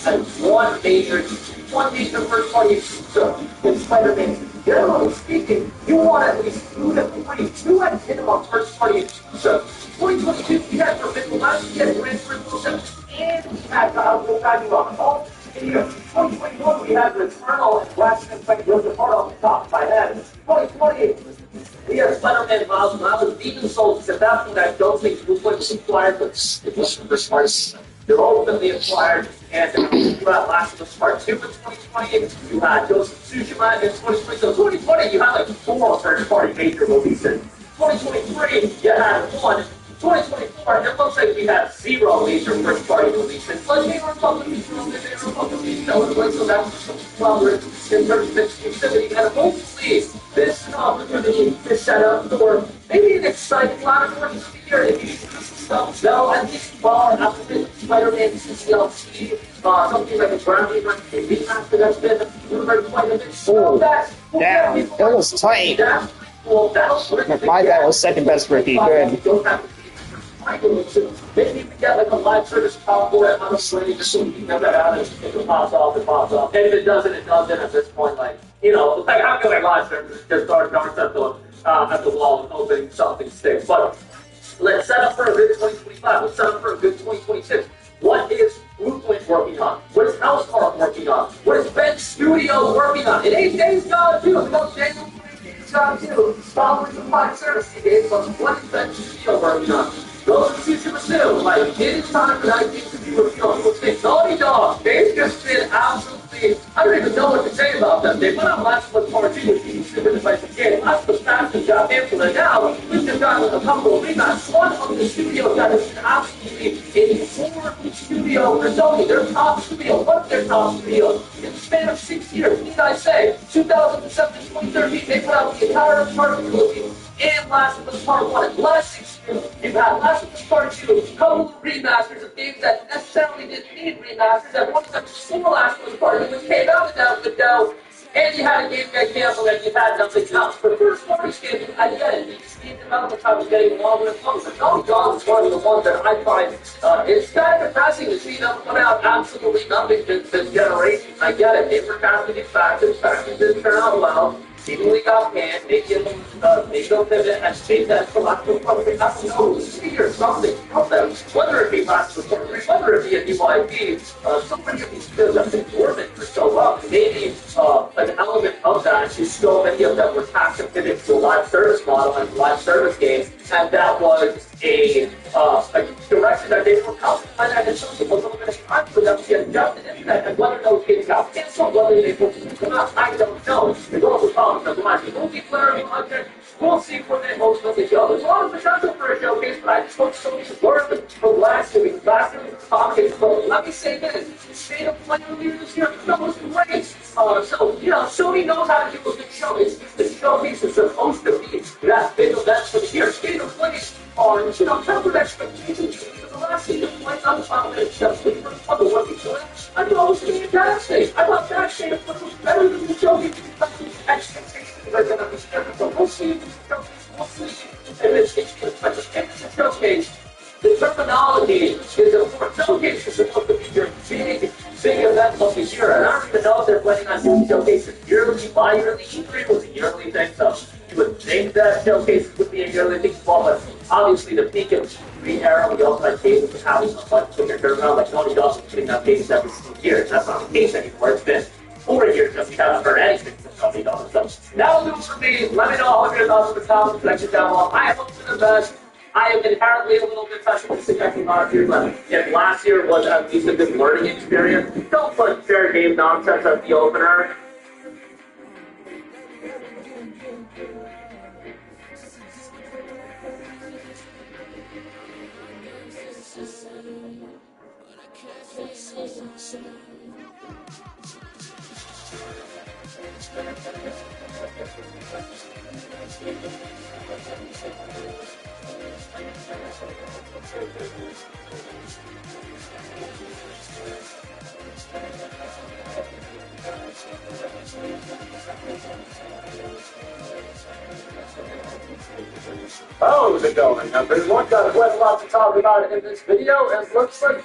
And one major first-party in Spider-Man. Generally speaking, you want at least 2 at minimum first-party exclusive. 2022, we had Forbidden West, we had Gran Turismo 7, and we had all 2021, we had Returnal and Ratchet and Clank Rift Apart on the top of my head. 2020, we had Spider-Man Miles Morales, Demon Souls. At that point, I don't think Bluepoint was acquired, but it was super smart. They're ultimately acquired, and you had Last of Us Part 2 in 2020, you had Ghost of Tsushima in 2020, so 2020 you had like 4 third-party major releases. 2023, you had 1. 2024, it looks like we have 0 major first-party releases. But they were publicly thrown in there, so that's some progress in terms of exclusivity. And hopefully, this is an opportunity to set up for maybe an exciting platform this year. If you stuff, no, at least far after Spider-Man DLC, something like a Bradley remaster that's been rumored quite a bit. So Damn, it was tight. My bet was second best rookie. Good. Maybe we get like a live service PowerPoint on a screen just so we can get that out and if it pops off, it pops off. And if it doesn't, it doesn't at this point. Like, like I'm doing live service, just darts at the wall and hoping something sticks. But let's set up for a good 2025. Let's set up for a good 2026. What is Bluepoint working on? What is Housemarque working on? What is Ben Studio working on? It ain't Days Gone too. We know Daniel Days Gone too. Following the live service games, but what is Ben Studio working on? Those are Tsushima too. Like, it is time for that game to be revealed. People say, Naughty Dog, they've just been absolutely, I don't even know what to say about them. They put out Last of Us Part 2, which is super decisive game. Last of Us Passion got into it. Now, we've just gotten a couple of remasters. One of the studios that has been absolutely a former studio for Sony. Their top studio. What's their top studio? In the span of 6 years, what did I say? 2007 to 2013, they put out the entire Part 2 movie. And Last of Us Part 1. In the last 6 years, you've had Last of Us Part 2, a couple of remasters of games that necessarily didn't need remasters, and one of them single Last of Us Part 2, which came out without window, and you had a game get canceled, and you had nothing else. For first party games, I get it. These game development time is getting longer and longer. But Naughty Dog is one of the ones that I find it's kind of depressing to see them put out absolutely nothing this generation. I get it. They were casting these factors didn't turn out well. Seemingly got canned, maybe they'll pivot and change that collective program. I don't know, figure something from them. Whether it be Last of Us, whether it be a new IP, so many of these skills have been dormant for so long. Maybe an element of that obviously so many of them were tax and fitted to a live service model and live service games, and that was a direction that they were coming. And it took a little bit of time for them to get adjusted into that, and whether those games got canceled, whether they were not, I don't know. There's also problems of the multiplayer project. We'll see where they ultimately go. There's a lot of potential for a showcase, but I just hope Sony's learned from last week's showcase. But let me say this: state of play earlier this year, that was great. So, you know, Sony knows how to do a good showcase. The showcase is supposed to be that big event for the year. State of play are, you know, tempered expectations. The last state of play, I'm found that it's just the first one, the one before that. I thought it was fantastic. I thought that state of play was better than the showcase. Expectations are going to be different. So we'll see. We'll see. And it's a showcase. The terminology is important. Showcase is supposed to be your big event of the year. And I don't even know if they're planning on doing showcases yearly, bi-yearly. E3 was a yearly thing, so you would think that showcases would be a yearly thing as well. But obviously, the peak of the era, we also had cases of having a much bigger turnaround, like Tony Dawson putting out cases every single year. That's not the case anymore. It's been 4 years that we haven't heard anything from Tony Dawson. So that'll do it for me. Let me know how your thoughts in the comments section down below. I hope for the best. I am inherently a little bit pessimistic after last year, but if last year was at least a good learning experience, don't put fair game nonsense as the opener. How's it going, everyone? Got quite a lot to talk about in this video, and looks like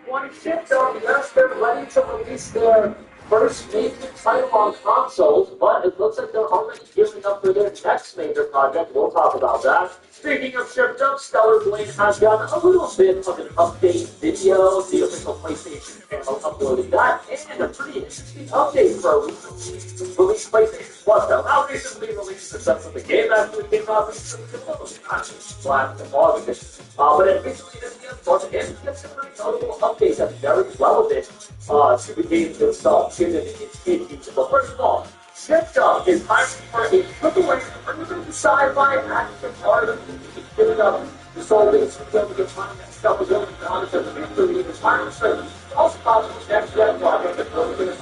one shipped on. Yes, they're ready to release their first major title on consoles, but it looks like they're already gearing up for their next major project. We'll talk about that. Speaking of shipped up, Stellar Blade has gotten a little bit of an update video. The official PlayStation channel uploaded that, and a pretty interesting update for a recently released PlayStation Plus. Now recently released in the sense of the game actually came out last August. But it recently this year, and it gets some pretty notable updates that are very relevant to the games themselves, given its issues. But first of all, Shipped Up is hiring for a AAA urban sci-fi action art giving up the soul base for them to get money and stuff was only honest as a victory in his hiring strategy. Also possible next gen project that will be a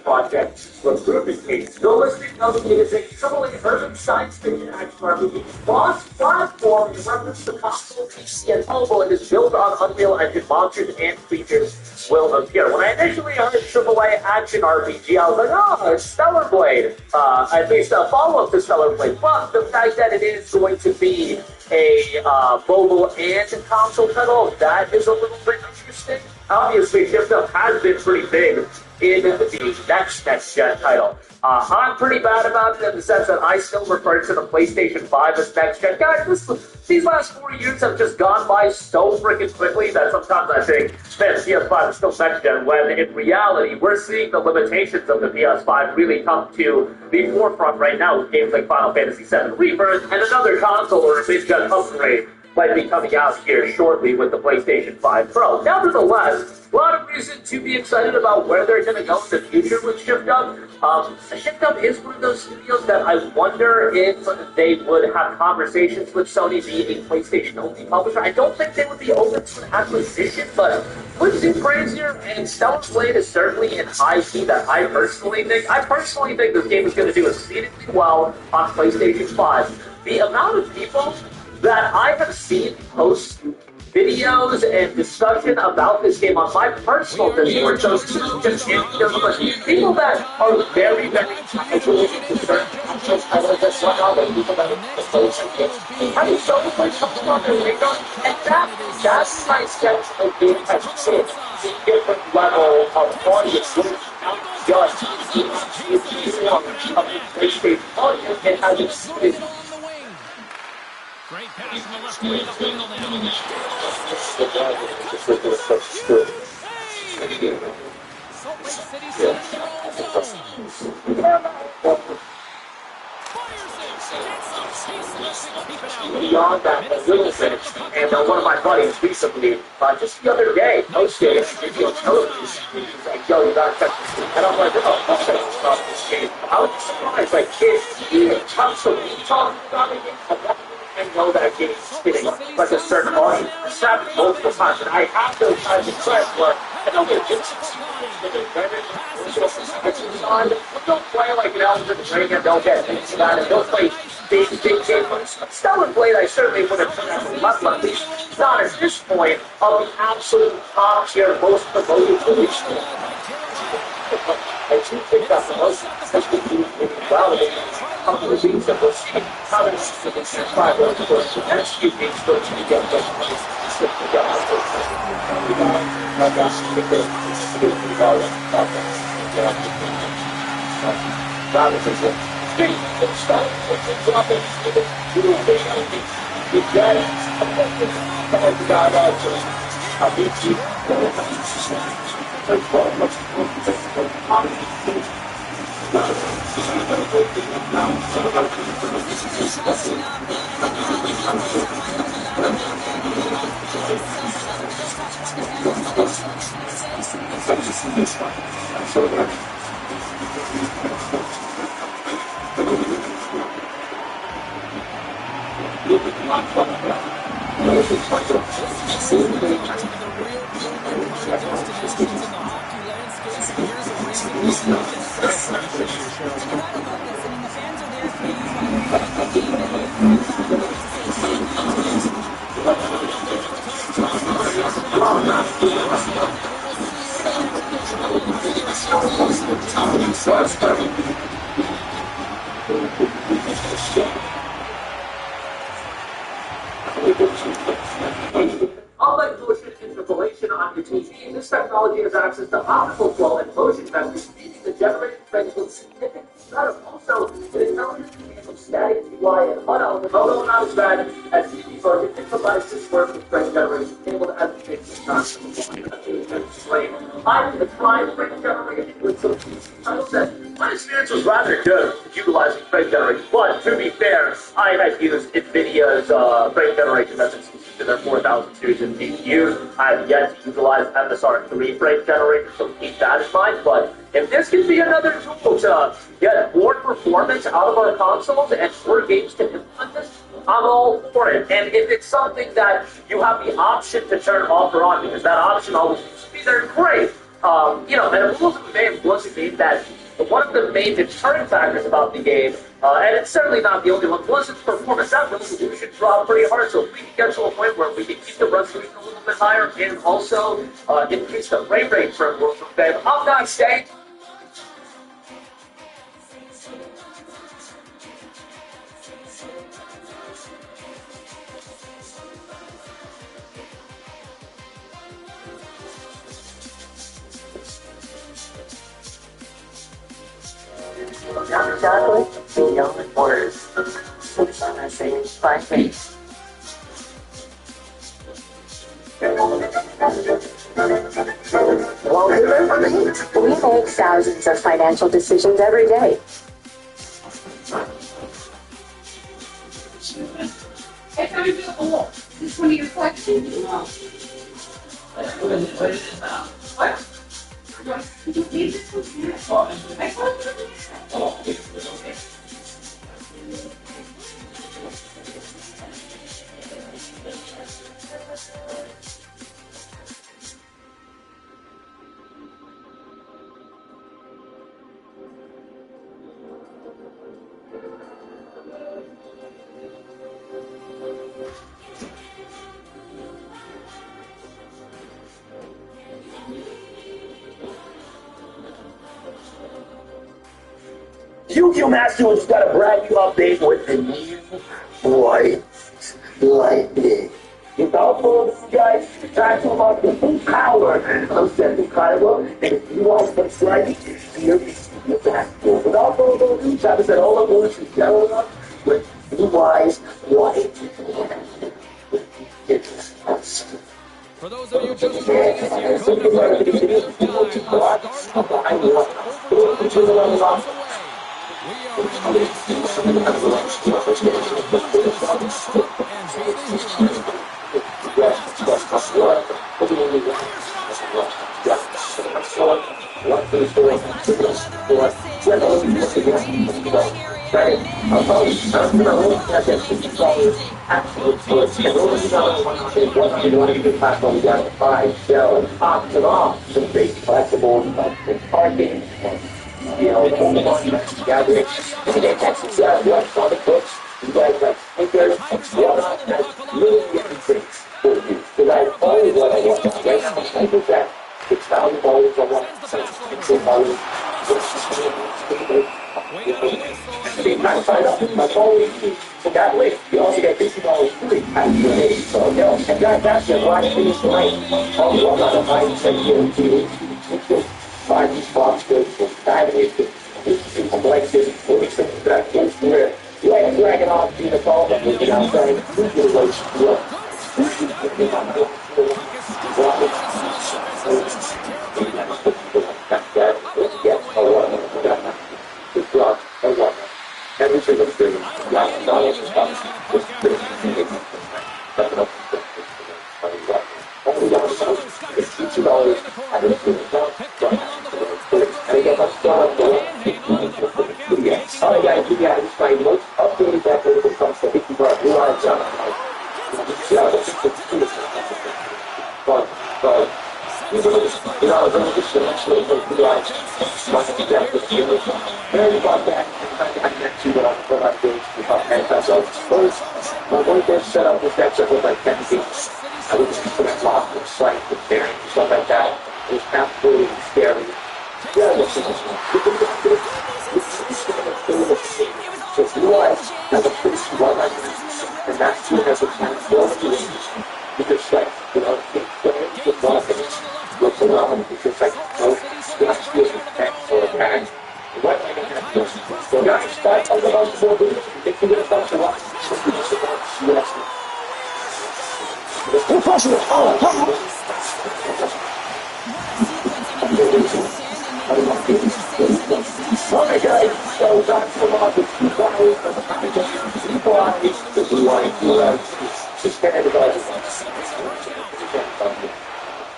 project recruitment case. The listing of it is a AAA urban science fiction action RPG cross-platform in reference to console, PC, and mobile, and is built on Unreal Engine. Monsters and features will appear. When I initially heard AAA action RPG, I was like, oh, it's Stellar Blade. At least a follow-up to Stellar Blade. But the fact that it is going to be a mobile and console title, that is a little bit interesting. Obviously, Shipped Up has been pretty big in the next-gen title. I'm pretty bad about it in the sense that I still refer to the PlayStation 5 as next-gen. Guys, these last 4 years have just gone by so freaking quickly that sometimes I think, man, the PS5 is still next-gen, when in reality, we're seeing the limitations of the PS5 really come to the forefront right now with games like Final Fantasy VII Rebirth, and another console or a mid-gen upgrade might be coming out here shortly with the PlayStation 5 Pro. Nevertheless, a lot of reason to be excited about where they're going to go in the future with Shipped Up. Shipped Up is one of those studios that I wonder if they would have conversations with Sony being a PlayStation-only publisher. I don't think they would be open to an acquisition, but wouldn't seem crazier, and Stellar Blade is certainly an IP that I personally think this game is going to do exceedingly well on PlayStation 5. The amount of people that I have seen post videos and discussion about this game on my personal Discord, so just people that are very, very passionate concerned about this one out and people that are supposed to get having so much something on their radar, and that's my sense of being passionate. The different level of audience, not just the form of the PlayStation audience, and how you see it. Great pass from the left wing of Wingle now. City set in their own zone. Fires it. Gets a piece of it to keep it out. Beyond that, a little bit. And one of my buddies recently, just the other day, posted a video television. He's like, yo, you gotta check this game. And I'm like, oh, I'll check this game. I was surprised, like, if he comes to me talking about the game, I know that game is hitting like a certain audience. It's happened multiple times, and I have those times in press where I don't get it's on. They'll play like an elephant ring and they'll get things done, and they'll play big games. Stellar Blade, I certainly would have turned out left, but at least not at this point of the absolute top tier, most promoted position. I do think that's the most, especially well, a couple of things that we'll see how this is five of the next few weeks going to get the Unlike motion interpolation on your TV, this technology has access to optical flow and motion vectors, meaning the generated frames will significantly better. Also, it intelligently handles static, UI, and unelement, although not as bad as TV version. It provides this work with frame generation enabled as the fix I'm the prime frame generation with some PC titles that my experience was rather good utilizing frame generation, but to be fair, I had used NVIDIA's frame generation that's exclusive to their 4000 series in GPUs. I have yet to utilize MSR3 frame generation, so keep that in mind. But if this could be another tool to get more performance out of our consoles and more games to implement this, I'm all for it. And if it's something that you have the option to turn off or on, because that option always used to be there, great. And Rules of the Game was a game that one of the main deterrent factors about the game, and it's certainly not the only one, was its performance. That resolution dropped pretty hard, so if we can get to a point where we can keep the resolution a little bit higher and also increase the frame rate for Rules of the Game, I'm not saying. Not chocolate, beyond words. Slips on my face, by face. Well, remember me. We make thousands of financial decisions every day. Hey, can we do a poll? Is this one of your collections? No. What is it now? What? Did you leave this one here? I thought it was okay. Yu-Gi-Oh! Master just got a brand new update with the new white lightning. Without further ado, guys, time to unlock the full power of Sending Kaiba, and if you want some lightning, here is the Master. Without further ado, time to set all of those together up with Blue Eyes White. For those of you just joining us here, code number 2 is We are in this duel. To step up and be the hero. Quick pass to Scott. Fires it off. Boys, lots of weather on this sandwich. Fishing team scoring area advantage. Amazing. Inside the offensive zone. Pipes the puzzle to buckle up the boards. Good defending on the wing. Sends the pass over. We got a whistle and the offense is underway. Good save by Hall. Puck is stripped away inside the offensive zone by Carolina. Up in the middle lane. Squeezing the puck out of traffic. Solo Scott's in the corner. Picked up along the boards by McLean. Can't hang on to the puck out deep. Shot tipped aside. Sends it off the right wing. Takes the shot. Goodness gracious. It was all too late. James Cameron uses the rim to reach the top of the net stage. Gains the feed on the left wing. Salt Lake City Stars right here to the far wing. What a sequence. I mean, he's getting to Sand and making his signature saves. That makes sense. He's a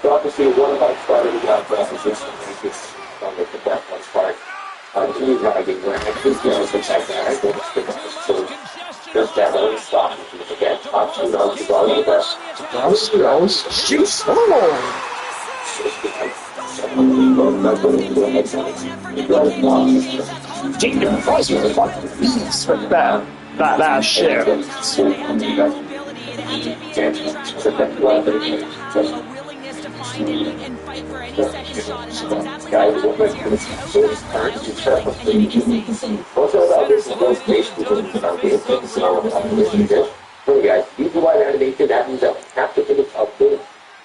Obviously, one of my started out processes on the back one part. He's not getting where I think he was like that. I think it's just that little stop. Again, top two on the ball. Shoot! Jesus Christ, what the fuck? Beats with that shit. Availability, it had to be taken back to they have a willingness to find and fight for any second shot, and that's exactly what happens here. Outback Phil, and he makes a save. Guys, these are white animation, that means that have to finish up the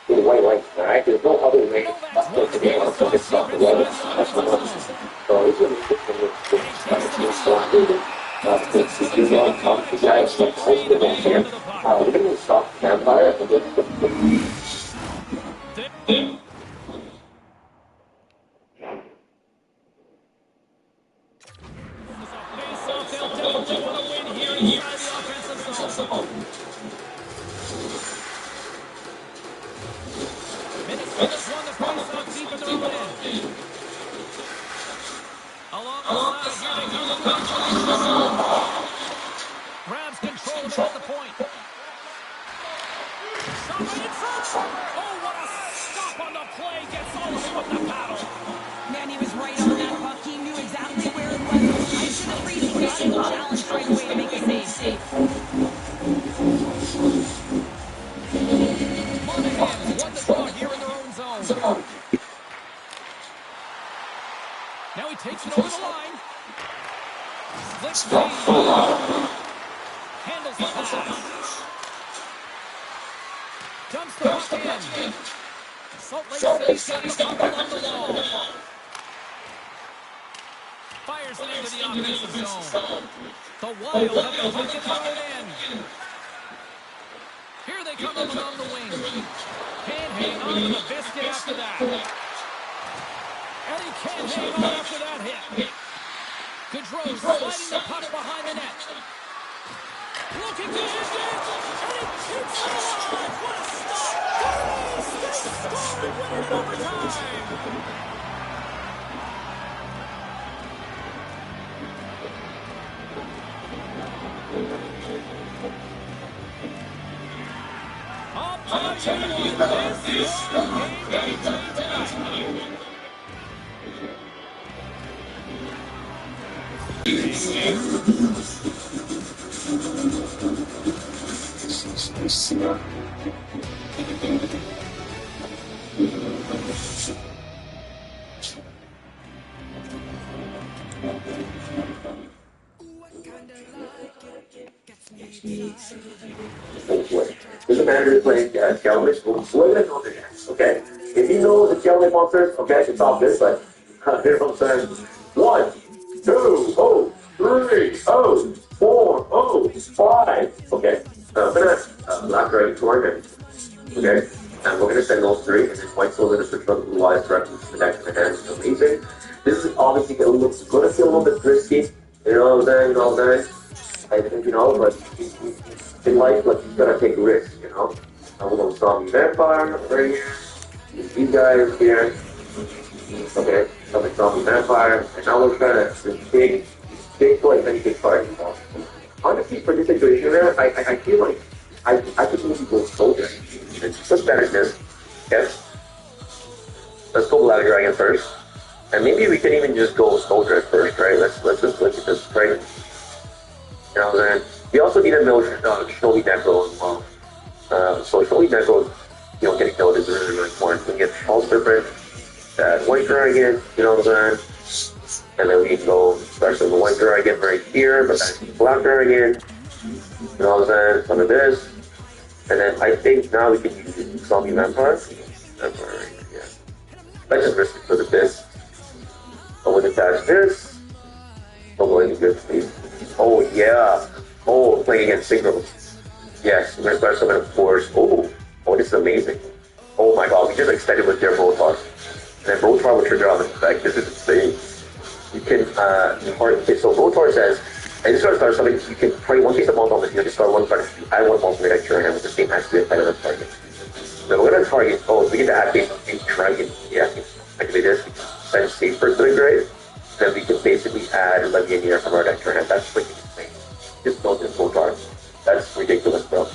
white lights, alright? There's no other way to be able to fix up the weather. So it's really good for we're going to stop the campfire. Face-off, they'll definitely want to win here inside the offensive zone. Minnesota's won the face-off deep in their own end. Along the side, here they come. Grabs control of it at the point. Shot right in front. Oh, what a stop on the play. Gets all of it with the paddle. Man, he was right on that puck. He knew exactly where it was. Ice to the freezing net and challenged right away to make a save. Monahan's won the draw here in their own zone. Now he takes it over the line. Splits feed. Handles the pass. Dumps the puck in. Salt Lake City's got the puck along the wall. Fires it into the offensive zone. The Wild have the puck at their own end. Here they come up along the wing. Can't hang on to the biscuit after that. And he can't hang on after that hit. Gaudreau sliding the puck behind the net. Looking to end it, and he keeps it alive. What a stop! Greece, they score and win it in overtime. I'll tell you what, this game tonight. Doesn't matter if you're playing Cowboys, we're going to know the next, okay? If you know the Cowboys monsters, okay, I can stop this, but you know what I'm saying? 1, 2, oh, 3, oh, 4, oh, 5. Okay, I'm going to black dragon to our hand, okay? And we're going to send those 3, and then white soul going to switch from blue eyes directly to the neck and the hand. It's amazing. This is obviously going to feel a little bit risky, you know what I'm saying? You know what I'm saying? I think, you know, but in life, like, you gotta take risks, you know? I'm a little zombie vampire right here. These guys here. Okay, I'm a zombie vampire. And now we're trying to big toys, any big party. Honestly, for this situation here, I feel like I could maybe go soldier. It's just better than this. Okay? Let's go Black Dragon first. And maybe we can even just go soldier at first, right? Let's just look at this, right? You know what I'm saying? We also need a Snowy Necro as well. So Snowy Necro, you know, getting noticed is really, really important. We get False Serpent, that White Dragon, you know what I'm saying? And then we can go start with the White Dragon right here, but then Black Dragon, you know what I'm saying? Some of this. And then I think now we can use Zombie Vampire. Vampire right here, yeah. Let's just risk it for the this. I would attach this. Oh, boy, good, please. Oh, yeah. Oh, playing against Signals. Yes, we're going to start some of force. Oh, this is amazing. Oh my god, we just extended with their Rotar. And then Rotar will trigger on the effect. This is insane. You can, okay, so Rotar says, and this is start something, you can play one piece of monster on the field, just start one card, add one monster to your hand with the same activate by another target. So we're going to target, we get to activate a dragon. Yeah, activate this, send safe first to the grave. Then we can basically add Levianeer from our deck to our hand. That's freaking insane. Just built in Rotar. That's ridiculous, bro.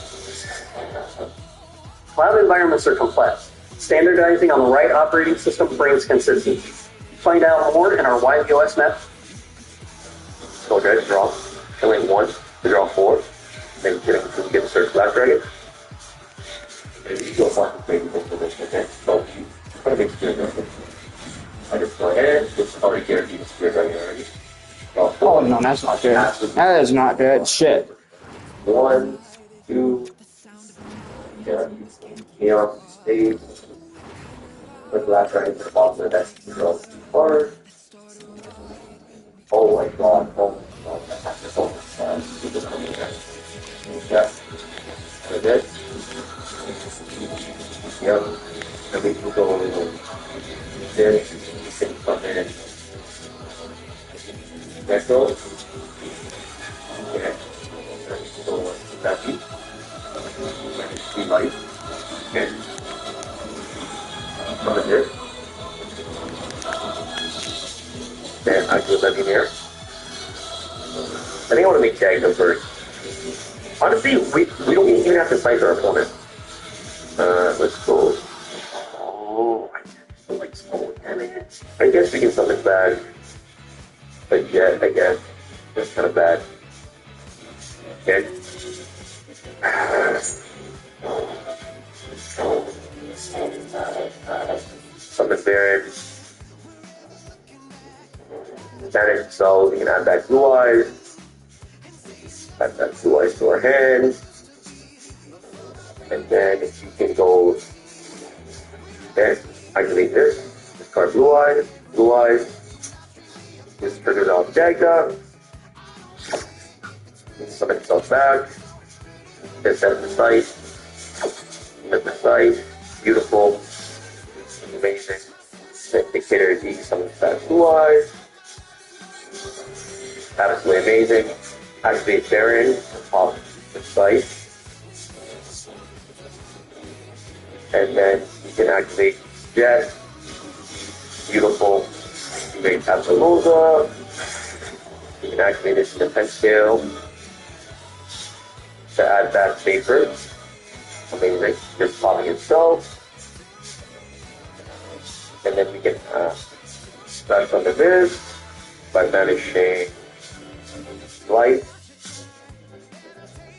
Cloud environments are complex. Standardizing on the right operating system brings consistency. Find out more in our YBOS map. So guys, draw. Killing 1 to draw 4. Then get the search Black Dragon. Maybe you don't want to play with this, okay? So, what makes you do it? I just go ahead. It's already guaranteed. It's already. Oh no, that's not good. That is not good. Shit. 1, 2. Chaos stage. Put Black Dragon to the bottom of the deck. Draw 2 cards. Oh my god. Oh my god. That's so much. Yeah. Like this. Yep. And we can go in this. We can come in. Next roll. Okay. And we can go with that beat. And light. Okay. Come in here. And I do that in here. I think I want to make Jagdom first. Honestly, we don't even have to fight our opponent. Let's go. Oh, I like small damage. I guess we can summon bad. But yet, I guess that's kind of bad. Okay. Summon Baron. Manage, so we can add that blue eyes. Add that blue eyes to our hand. And then if you can go there, activate this. Discard blue eyes, blue eyes. This triggers off Jagda. Summon itself back. Then set the site. Set the site. Beautiful. Amazing. Then take Indicator is some status blue eyes. Absolutely amazing. Activate bearing on the site. And then you can activate jet. Beautiful. You can Tabalosa. You can activate this defense scale to add that vapor. Amazing. Just popping itself. And then we can start under this by banishing light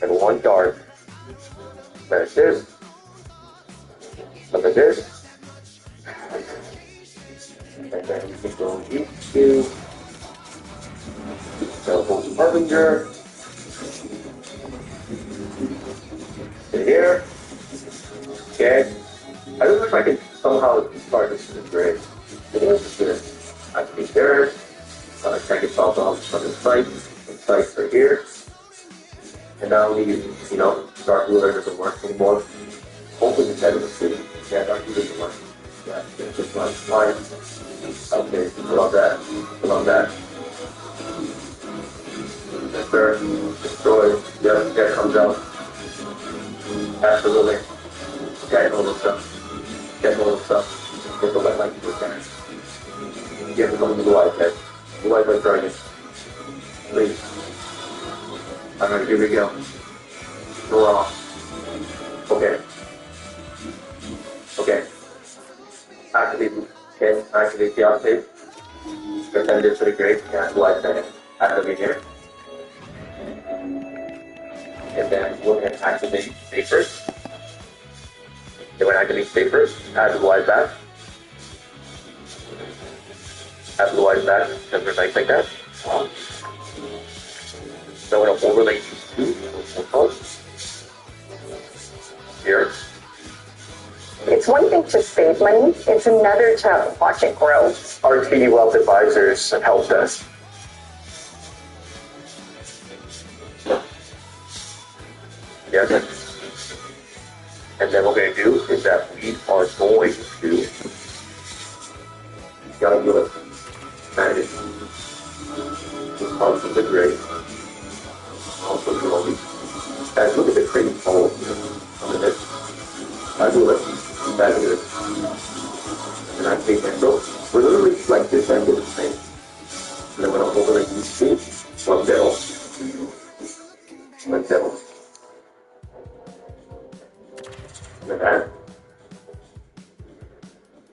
and one dark. Banish this. Under this. And then we can go into Telephone Harbinger. In here. Okay. I don't know if I can somehow start this in gray. Just gonna activate there. Check itself out from the site. The sites are here. And now we, dark ruler doesn't work anymore. Open the head of the city. Yeah, dark ruler doesn't work. Yeah, it's just one line. Okay, put on that. Put on that. Enter. Destroy. Yeah, that comes out. Absolutely. Get all this stuff. Get all this stuff. Get the wet light to the get the blue light head. Blue light head target. Please. Alright, here we go. Draw. Okay. Okay. Activate. Okay, activate the octave. Pretend it's really great. Yeah, blue light head. Activate here. And then we're going to activate vapors. Then we're activating vapors. Add the light back. Add the light back. Then we're nice like that. So we're going to overlay these two. Here. It's one thing to save money, it's another to watch it grow. Our TD Wealth advisors have helped us. Yes. And then what we're going to do is that we are going to gotta do it. Manage. Just parts of the gray. Also slowly. Guys, look at the crazy hole here. On the neck. I do it. Back to it. And I take that. So we're literally like this and do the same. And then we're going to overlay these two. One devil. One devil. Like that.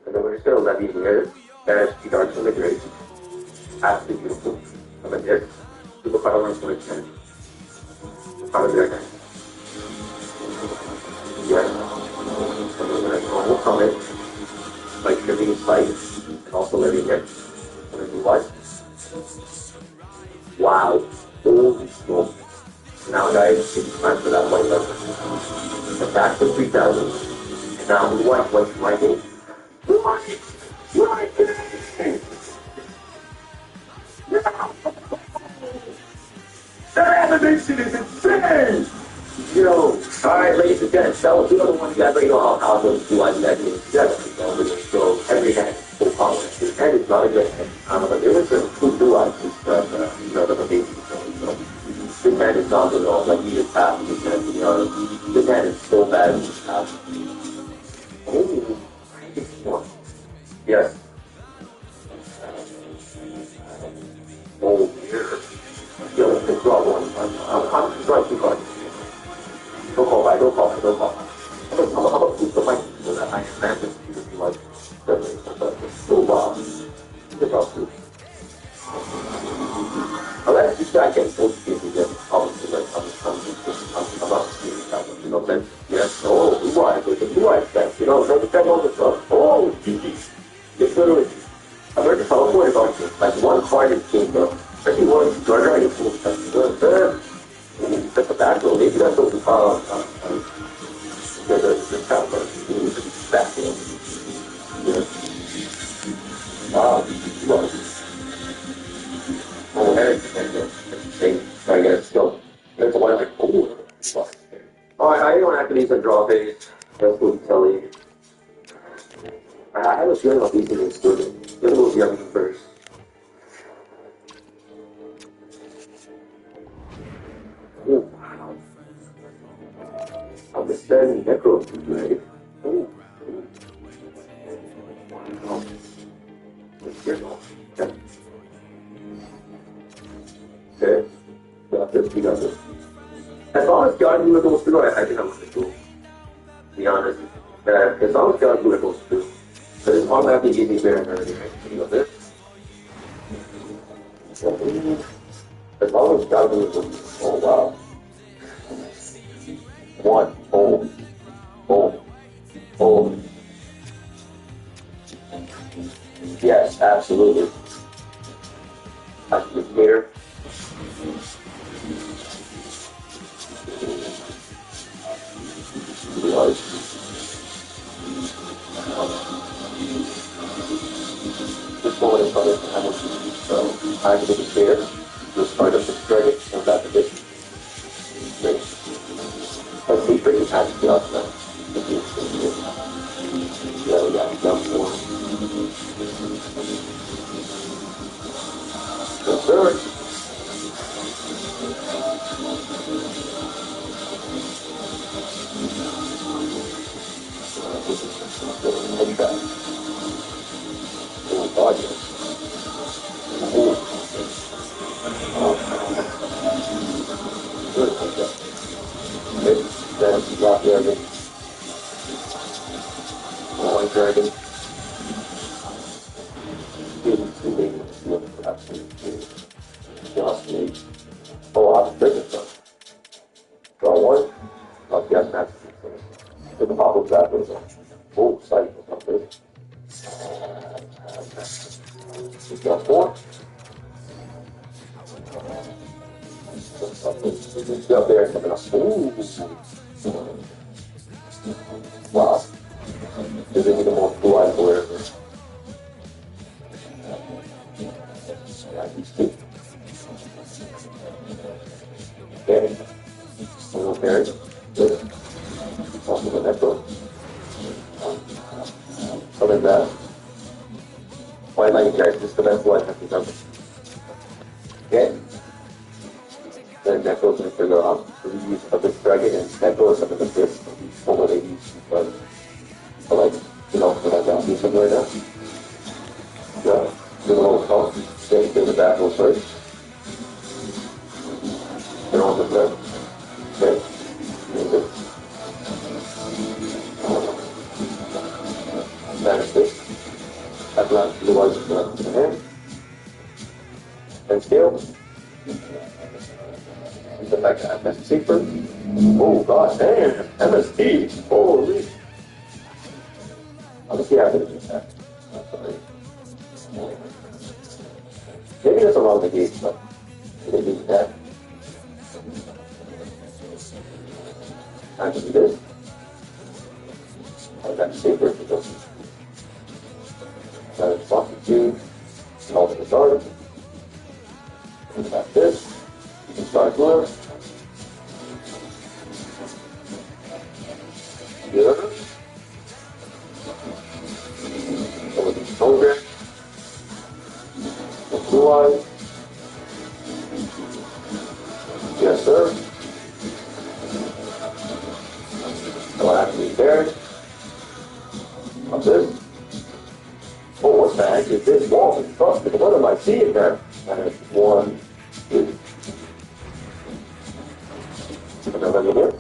And then we're just going to let these here. That is the dark from the gray. Absolutely beautiful. And then this. Super power runs for the 10. Power there again. Yes. And we're going to normal comment by trimming his light and also letting it. And then do what? Wow. Holy smoke. Now guys, it's time for that white level. Attack for 3,000. And now what's writing? Right! That animation is insane! Yo, alright ladies and gentlemen, so the other one you guys already know how those two eyes that means together. So every hand full power. His hand is not a good hand. But there was some two blue eyes that the baby. So this hand is not good at all. Like he just passed this hand, this hand is so bad in this house. Oh, yes. Oh, dear. Yo, let's just draw one. I'm just drawing two cards. Don't call by, don't call. I'm gonna keep the mic so that I understand this. You could be like, oh, wow. Good job, too. Unless you say I can't hold you again, obviously, like, I'm not speaking that one, you know what I'm saying? Yes, oh, blue eyes, thanks, don't depend on the stuff. Oh, geez. It's literally, I've heard this all about you. Like, one card is king, bro. Especially one starter, I get full stuff. Set the back row, maybe that's what we call the top part. Back row. Oh, Eric, I get it still. There's a one like, oh, fuck. Alright, I don't have to use a draw phase. That's what I'm telling you. I have a feeling of these things good. Get a little yummy first. Oh, wow. Understanding necro is great. Oh. Wow. Okay. Got this, we got this. As long as God knew what goes through, I think I'm gonna go. To be honest. As long as God knew what goes through. But it's automatically gave me better energy, right? You know this? As long as God knew what goes through. Oh wow. One. Hold. Hold. Hold. Yes, absolutely. Here. Just go in front of the so I can get here. Just start up the dragon and back to this. Great. Let's see for you time to get off now. There we go. Jump forward. Yes, sir. Head back. Oh, God, yes. Oh. Good. Okay. Then drop dragon. White dragon. Oh, I'm breaking stuff. Draw one. I'll get that. Put the pop of that with it. Oh, sight. Okay. We've got four. Get up there and coming up. Ooh. Wow. Does it need a more blue eye for it? Yeah, these two. Okay. A little parrot. Good. Also the necro. Other than that, why like you guys just the best one have to jump. Okay. Then necro's gonna figure out the use of this dragon and necro is something like this. For what they use. But like, you know, when I got do something right now. Yeah. Do a little call. Stay to the back row first. Get on the left. Okay. Manage this. I've got blue eyes in the hand. And scale. The fact that MST first. Oh god damn. MST. Holy. I'll just see how I can do that. Maybe that's a wrong negate, but they do that. I can do this. I've got safer to go. Soft two, small to the start. And back this. You can start blue. Good. Over the shoulder. The blue eye. Yes, sir. I'll actually there. What's this? Oh, what the heck is this wall? What am I seeing there? And it's 1, 2. Another here.